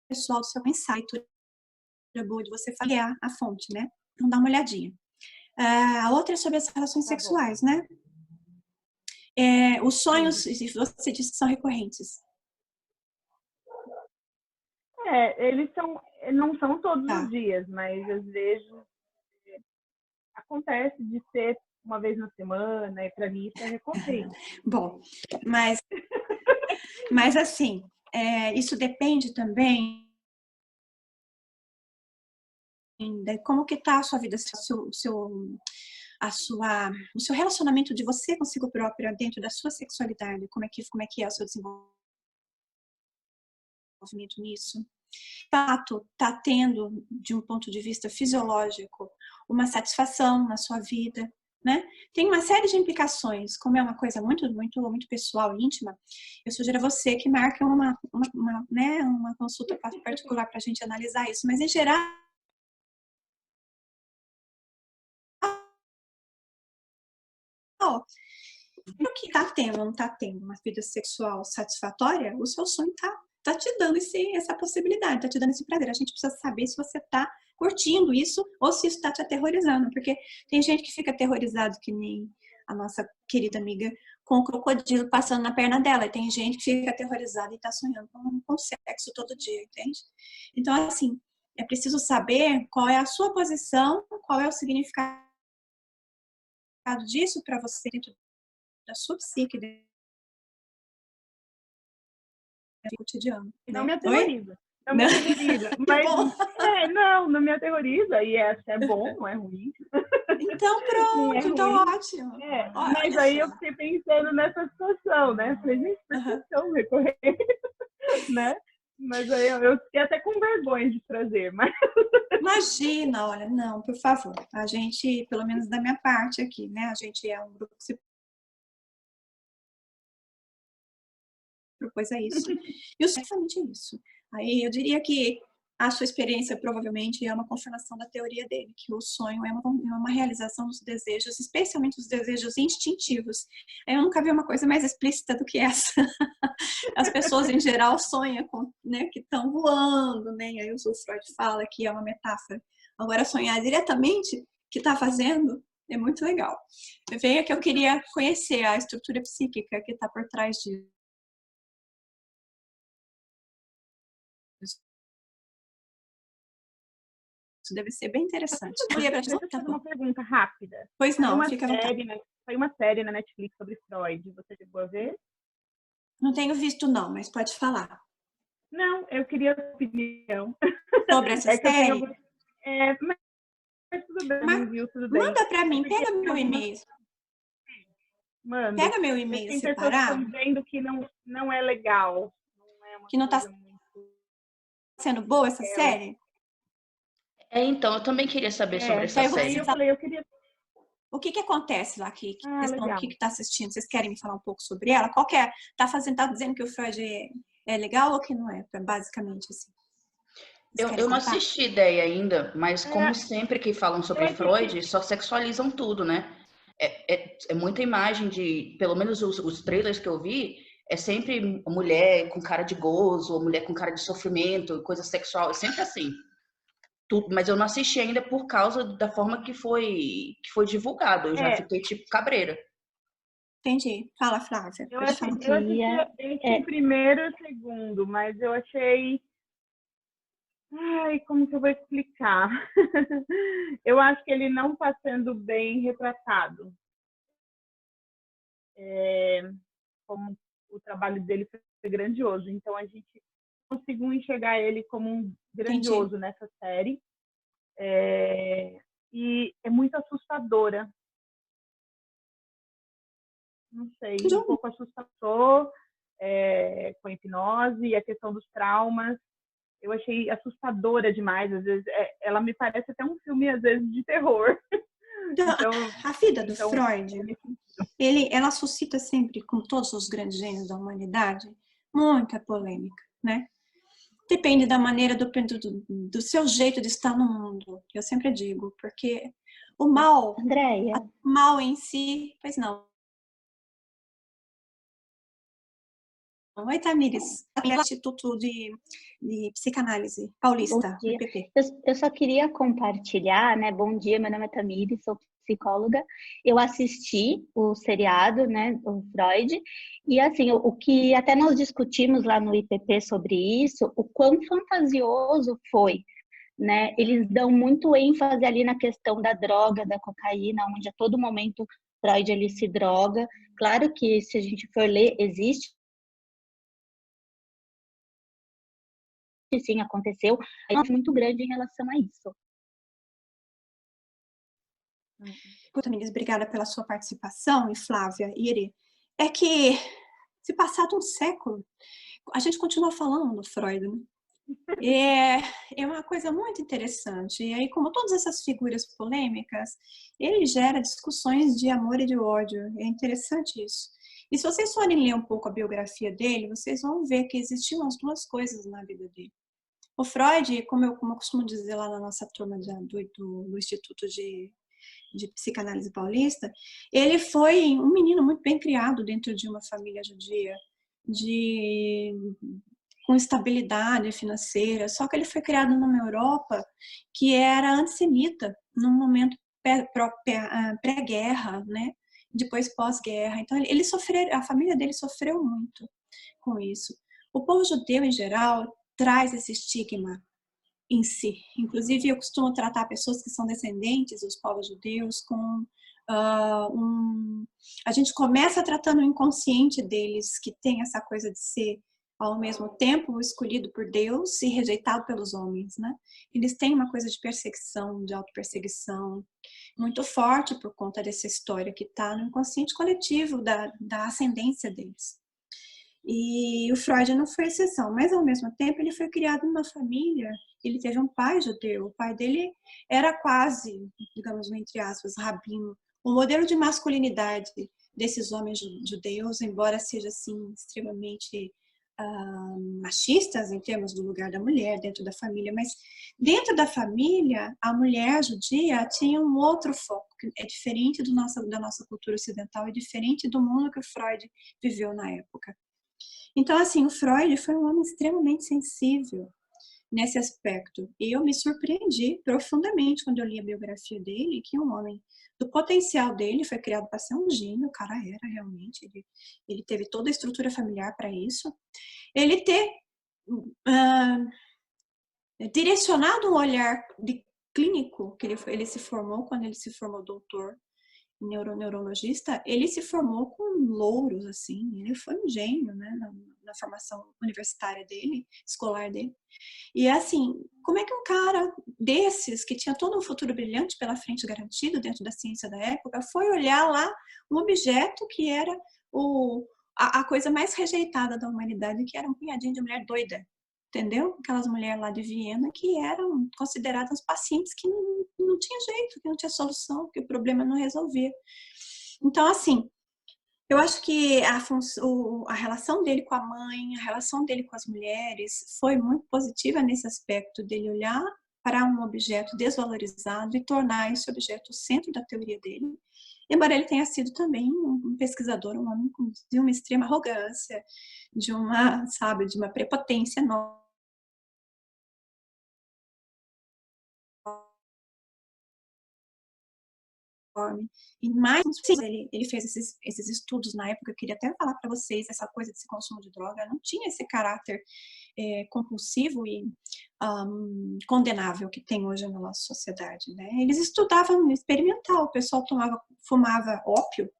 [SPEAKER 1] pessoal do seu insight. É boa de você avaliar a fonte, né? Então, dá uma olhadinha. A outra é sobre as relações sexuais, né? Os sonhos, você disse que são recorrentes.
[SPEAKER 6] Eles não são todos os dias, mas às vezes acontece de ser uma vez na semana, e para mim isso é recorrente.
[SPEAKER 1] Bom, mas assim, isso depende também de como que está a sua vida, o seu relacionamento de você consigo própria dentro da sua sexualidade, como é que é o seu desenvolvimento nisso. De fato, está tendo, de um ponto de vista fisiológico, uma satisfação na sua vida, né? Tem uma série de implicações, como é uma coisa muito, muito, muito pessoal, íntima, eu sugiro a você que marque uma consulta particular para a gente analisar isso, mas em geral, o que está tendo ou não está tendo uma vida sexual satisfatória, o seu sonho está te dando essa possibilidade, está te dando esse prazer. A gente precisa saber se você está curtindo isso ou se isso está te aterrorizando, porque tem gente que fica aterrorizado, que nem a nossa querida amiga, com o crocodilo passando na perna dela, e tem gente que fica aterrorizada e está sonhando com sexo todo dia, entende? Então, assim, é preciso saber qual é a sua posição, qual é o significado disso para você dentro da sua psique, do cotidiano.
[SPEAKER 6] Não me aterroriza. Não me aterroriza. Mas, não me aterroriza. E é bom, não é ruim.
[SPEAKER 1] Então pronto, então ótimo.
[SPEAKER 6] Mas aí eu fiquei pensando nessa situação, né? Falei, gente, por que tão recorrente, né? Mas aí eu fiquei até com vergonha de trazer, mas...
[SPEAKER 1] Imagina, olha, não, por favor. A gente, pelo menos da minha parte aqui, né? A gente é um grupo que se propôs a isso. E o sonho é exatamente isso. Aí eu diria que a sua experiência provavelmente é uma confirmação da teoria dele, que o sonho é uma realização dos desejos, especialmente os desejos instintivos. Eu nunca vi uma coisa mais explícita do que essa. As pessoas em geral sonham com, né, que estão voando, né? E aí o Freud fala que é uma metáfora. Agora sonhar diretamente que está fazendo é muito legal. Veio que eu queria conhecer a estrutura psíquica que está por trás disso. Isso deve ser bem interessante.
[SPEAKER 6] Deixa eu fazer uma pergunta rápida.
[SPEAKER 1] Pois não, fica à vontade.
[SPEAKER 6] Foi uma série na Netflix sobre Freud. Você chegou a ver?
[SPEAKER 1] Não tenho visto não, mas pode falar.
[SPEAKER 6] Não, eu queria a opinião.
[SPEAKER 1] Sobre essa série?
[SPEAKER 6] Mas tudo bem, não viu, tudo bem.
[SPEAKER 1] Manda pra mim, pega meu e-mail.
[SPEAKER 6] Manda.
[SPEAKER 1] Pega meu e-mail
[SPEAKER 6] separado.
[SPEAKER 1] Tem pessoas que
[SPEAKER 6] estão vendo que não é legal. Não é uma
[SPEAKER 1] que não está
[SPEAKER 6] muito...
[SPEAKER 1] sendo boa essa série?
[SPEAKER 2] Então, eu também queria saber sobre essa série.
[SPEAKER 6] Eu falei, eu queria...
[SPEAKER 1] O que acontece lá que
[SPEAKER 6] legal.
[SPEAKER 1] que está assistindo? Vocês querem me falar um pouco sobre ela? Qual que é? Tá dizendo que o Freud é legal ou que não é? Basicamente assim.
[SPEAKER 2] Eu não assisti ideia ainda, mas como sempre que falam sobre Freud, só sexualizam tudo, né? É muita imagem de, pelo menos os trailers que eu vi, é sempre mulher com cara de gozo, ou mulher com cara de sofrimento, coisa sexual, é sempre assim. Tudo, mas eu não assisti ainda por causa da forma que foi divulgado. Eu já fiquei tipo cabreira.
[SPEAKER 1] Entendi. Fala, Flávia.
[SPEAKER 6] Eu assisti o primeiro e o segundo, mas eu achei... Ai, como que eu vou explicar? Eu acho que ele não está sendo bem retratado. Como o trabalho dele foi grandioso. Então, a gente conseguiu enxergar ele como um grandioso nessa série. E é muito assustadora. Não sei, um pouco assustador, com a hipnose e a questão dos traumas. Eu achei assustadora demais. Às vezes, ela me parece até um filme, às vezes, de terror.
[SPEAKER 1] Então, a vida do Freud, ela suscita sempre, como todos os grandes gênios da humanidade, muita polêmica, né? Depende da maneira, do seu jeito de estar no mundo, eu sempre digo, porque o mal,
[SPEAKER 4] Andréia,
[SPEAKER 1] o mal em si, pois não. Oi, Tamires, Instituto de Psicanálise Paulista, IPP.
[SPEAKER 7] Eu só queria compartilhar, né? Bom dia, meu nome é Tamires, sou psicóloga. Eu assisti o seriado, né, o Freud, e assim, o que até nós discutimos lá no IPP sobre isso, o quão fantasioso foi, né? Eles dão muito ênfase ali na questão da droga, da cocaína, onde a todo momento Freud ele se droga. Claro que se a gente for ler, existe, sim, aconteceu, é muito grande em relação a isso.
[SPEAKER 1] Tamires, obrigada pela sua participação, e Flávia, Iri, é que se passado um século, a gente continua falando do Freud, né? É uma coisa muito interessante. E aí, como todas essas figuras polêmicas, ele gera discussões de amor e de ódio. É interessante isso. E se vocês forem ler um pouco a biografia dele, vocês vão ver que existiam as duas coisas na vida dele. O Freud, como eu costumo dizer lá na nossa turma do Instituto de Psicanálise Paulista, ele foi um menino muito bem criado dentro de uma família judia, com estabilidade financeira, só que ele foi criado numa Europa que era antissemita, num momento pré-guerra, né? Depois pós-guerra. Então, a família dele sofreu muito com isso. O povo judeu, em geral, traz esse estigma em si. Inclusive, eu costumo tratar pessoas que são descendentes dos povos judeus com a gente começa tratando o inconsciente deles, que tem essa coisa de ser ao mesmo tempo escolhido por Deus e rejeitado pelos homens, né? Eles têm uma coisa de perseguição, de autoperseguição, muito forte por conta dessa história que está no inconsciente coletivo da ascendência deles. E o Freud não foi exceção, mas ao mesmo tempo ele foi criado numa família, ele teve um pai judeu, o pai dele era quase, digamos, entre aspas, rabino, o modelo de masculinidade desses homens judeus, embora seja assim extremamente machistas em termos do lugar da mulher dentro da família, mas dentro da família a mulher judia tinha um outro foco, que é diferente da nossa cultura ocidental, é diferente do mundo que o Freud viveu na época. Então, assim, o Freud foi um homem extremamente sensível nesse aspecto. E eu me surpreendi profundamente quando eu li a biografia dele, que um homem do potencial dele foi criado para ser um gênio, o cara era realmente, ele teve toda a estrutura familiar para isso. Ele ter direcionado um olhar de clínico, que ele se formou quando ele se formou doutor neurologista, ele se formou com louros, assim, ele foi um gênio, né, na formação universitária dele, escolar dele. E assim, como é que um cara desses, que tinha todo um futuro brilhante pela frente garantido dentro da ciência da época, foi olhar lá um objeto que era a coisa mais rejeitada da humanidade, que era um punhadinho de mulher doida, entendeu? Aquelas mulheres lá de Viena que eram consideradas pacientes que não tinha jeito, que não tinha solução, que o problema não resolvia. Então, assim, eu acho que a relação dele com a mãe, a relação dele com as mulheres foi muito positiva nesse aspecto dele olhar para um objeto desvalorizado e tornar esse objeto o centro da teoria dele. Embora ele tenha sido também um pesquisador, um homem de uma extrema arrogância, de uma prepotência enorme. E mais, ele fez esses estudos na época. Eu queria até falar para vocês, essa coisa desse consumo de droga não tinha esse caráter compulsivo e condenável que tem hoje na nossa sociedade, né? Eles estudavam experimental, o pessoal fumava ópio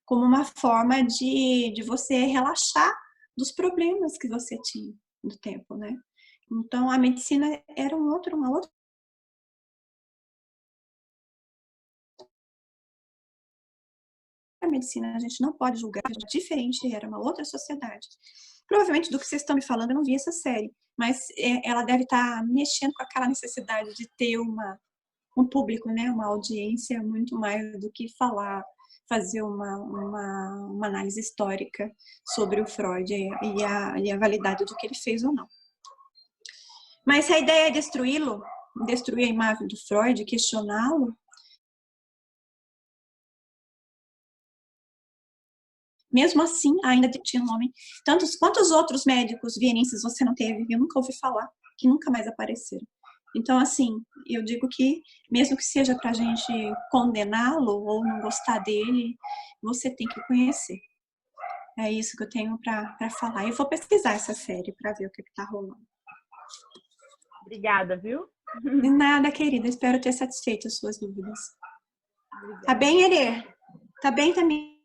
[SPEAKER 1] como uma forma de você relaxar dos problemas que você tinha no tempo, né? Então a medicina era uma outra a medicina, a gente não pode julgar, é diferente, era uma outra sociedade. Provavelmente do que vocês estão me falando, eu não vi essa série, mas ela deve estar mexendo com aquela necessidade de ter um público, né, uma audiência muito mais do que fazer uma análise histórica sobre o Freud e a validade do que ele fez ou não. Mas se a ideia é destruí-lo, destruir a imagem do Freud, questioná-lo, mesmo assim, ainda tinha um homem. Quantos outros médicos vienenses você não teve? Eu nunca ouvi falar, que nunca mais apareceram. Então, assim, eu digo que, mesmo que seja para a gente condená-lo ou não gostar dele, você tem que conhecer. É isso que eu tenho para falar. Eu vou pesquisar essa série para ver o que está rolando.
[SPEAKER 6] Obrigada, viu?
[SPEAKER 1] De nada, querida. Espero ter satisfeito as suas dúvidas. Obrigada. Tá bem, Erê? Tá bem também?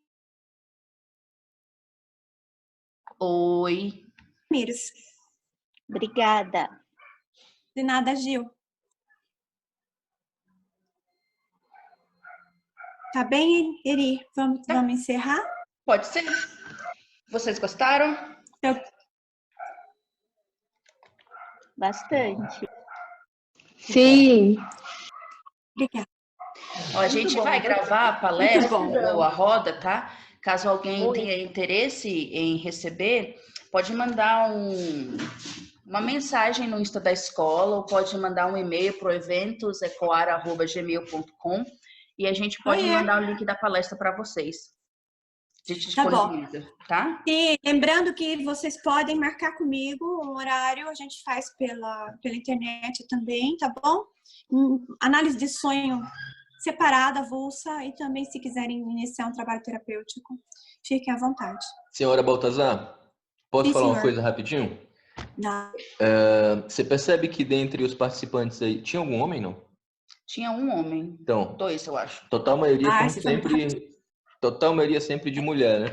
[SPEAKER 2] Oi.
[SPEAKER 1] Mires.
[SPEAKER 7] Obrigada.
[SPEAKER 1] De nada, Gil. Tá bem, Eri? Vamos encerrar?
[SPEAKER 2] Pode ser. Vocês gostaram?
[SPEAKER 7] Bastante.
[SPEAKER 5] Sim.
[SPEAKER 1] Obrigada.
[SPEAKER 2] Ó, a gente vai gravar a palestra ou a roda, tá? Caso alguém tenha interesse em receber, pode mandar uma mensagem no Insta da escola ou pode mandar um e-mail para o eventosecoar@gmail.com e a gente pode mandar o link da palestra para vocês. A gente disponibiliza, tá?
[SPEAKER 1] E lembrando que vocês podem marcar comigo um horário, a gente faz pela internet também, tá bom? Análise de sonho separada, avulsa, e também se quiserem iniciar um trabalho terapêutico, fiquem à vontade.
[SPEAKER 8] Senhora Baltazar, posso
[SPEAKER 1] Sim,
[SPEAKER 8] falar
[SPEAKER 1] senhor.
[SPEAKER 8] uma coisa rapidinho?
[SPEAKER 1] Não.
[SPEAKER 8] Você percebe que dentre os participantes aí, tinha algum homem, não?
[SPEAKER 2] Tinha um homem.
[SPEAKER 8] Então,
[SPEAKER 2] 2, eu acho.
[SPEAKER 8] total maioria sempre de mulher, né?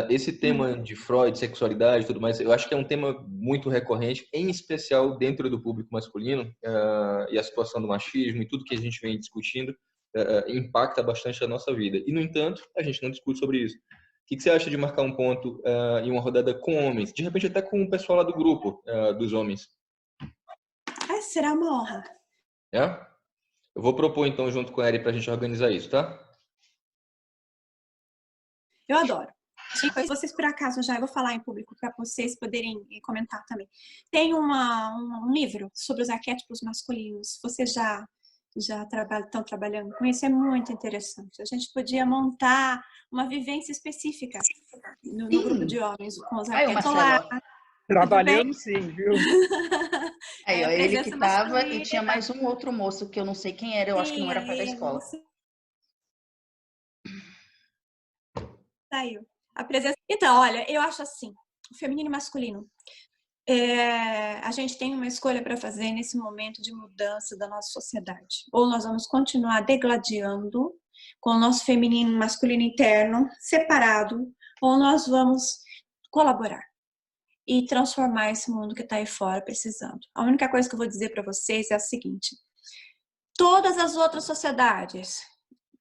[SPEAKER 8] Esse tema de Freud, sexualidade e tudo mais, eu acho que é um tema muito recorrente, em especial dentro do público masculino, e a situação do machismo e tudo que a gente vem discutindo impacta bastante a nossa vida. E, no entanto, a gente não discute sobre isso. O que você acha de marcar um ponto em uma rodada com homens? De repente até com o pessoal lá do grupo dos homens.
[SPEAKER 1] Será uma honra.
[SPEAKER 8] Eu vou propor então junto com a Eri para a gente organizar isso, tá?
[SPEAKER 1] Eu adoro. Vocês, por acaso, eu vou falar em público para vocês poderem comentar também. Tem um livro sobre os arquétipos masculinos. Vocês já estão trabalhando com isso? É muito interessante. A gente podia montar uma vivência específica no grupo de homens com os arquétipos.
[SPEAKER 9] Trabalhamos sim, viu?
[SPEAKER 2] Aí, ó, ele que tava e tinha mais um outro moço que eu não sei quem era, eu acho que não era para da escola.
[SPEAKER 1] Saiu. A presença. Então, olha, eu acho assim, o feminino e masculino. A gente tem uma escolha para fazer nesse momento de mudança da nossa sociedade. Ou nós vamos continuar degladiando com o nosso feminino e masculino interno separado, ou nós vamos colaborar e transformar esse mundo que está aí fora precisando. A única coisa que eu vou dizer para vocês é a seguinte: todas as outras sociedades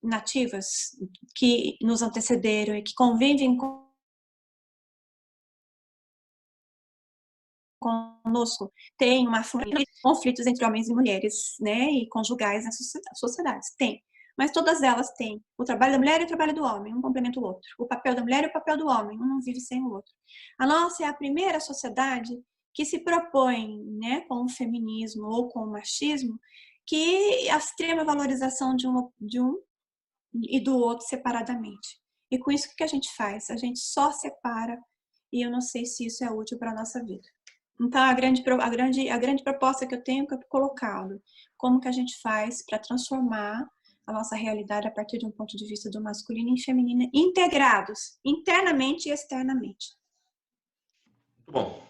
[SPEAKER 1] nativas que nos antecederam e que convivem conosco têm uma conflitos entre homens e mulheres, né, e conjugais nas sociedades. Tem. Mas todas elas têm o trabalho da mulher e o trabalho do homem, um complementa o outro. O papel da mulher e o papel do homem, um não vive sem o outro. A nossa é a primeira sociedade que se propõe, né, com o feminismo ou com o machismo, que a extrema valorização de um e do outro separadamente. E com isso, o que a gente faz? A gente só separa, e eu não sei se isso é útil para a nossa vida. Então, a grande proposta que eu tenho é colocá-lo. Como que a gente faz para transformar a nossa realidade a partir de um ponto de vista do masculino e feminino integrados, internamente e externamente.
[SPEAKER 8] Muito bom.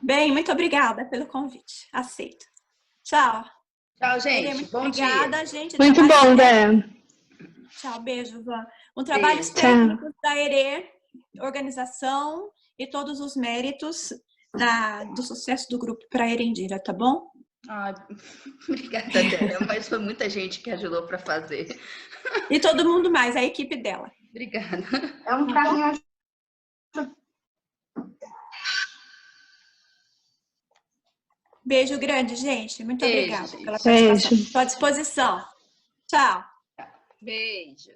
[SPEAKER 1] Bem, muito obrigada pelo convite. Aceito. Tchau.
[SPEAKER 2] Tchau, gente.
[SPEAKER 1] Muito
[SPEAKER 2] bom
[SPEAKER 1] obrigada,
[SPEAKER 2] dia.
[SPEAKER 1] gente.
[SPEAKER 5] Muito bom, Dé.
[SPEAKER 1] Tchau, beijo, Van. Trabalhos
[SPEAKER 5] Beijo.
[SPEAKER 1] técnicos da ERE, organização e todos os méritos do sucesso do grupo para a Erendira, tá bom?
[SPEAKER 2] Obrigada, Dé, mas foi muita gente que ajudou para fazer.
[SPEAKER 1] E todo mundo mais, a equipe dela.
[SPEAKER 2] Obrigada.
[SPEAKER 4] É um prazer.
[SPEAKER 1] Beijo grande, gente. Muito
[SPEAKER 2] Beijo,
[SPEAKER 1] obrigada
[SPEAKER 2] gente.
[SPEAKER 1] pela participação.
[SPEAKER 5] Beijo.
[SPEAKER 1] Estou à disposição. Tchau.
[SPEAKER 2] Beijo.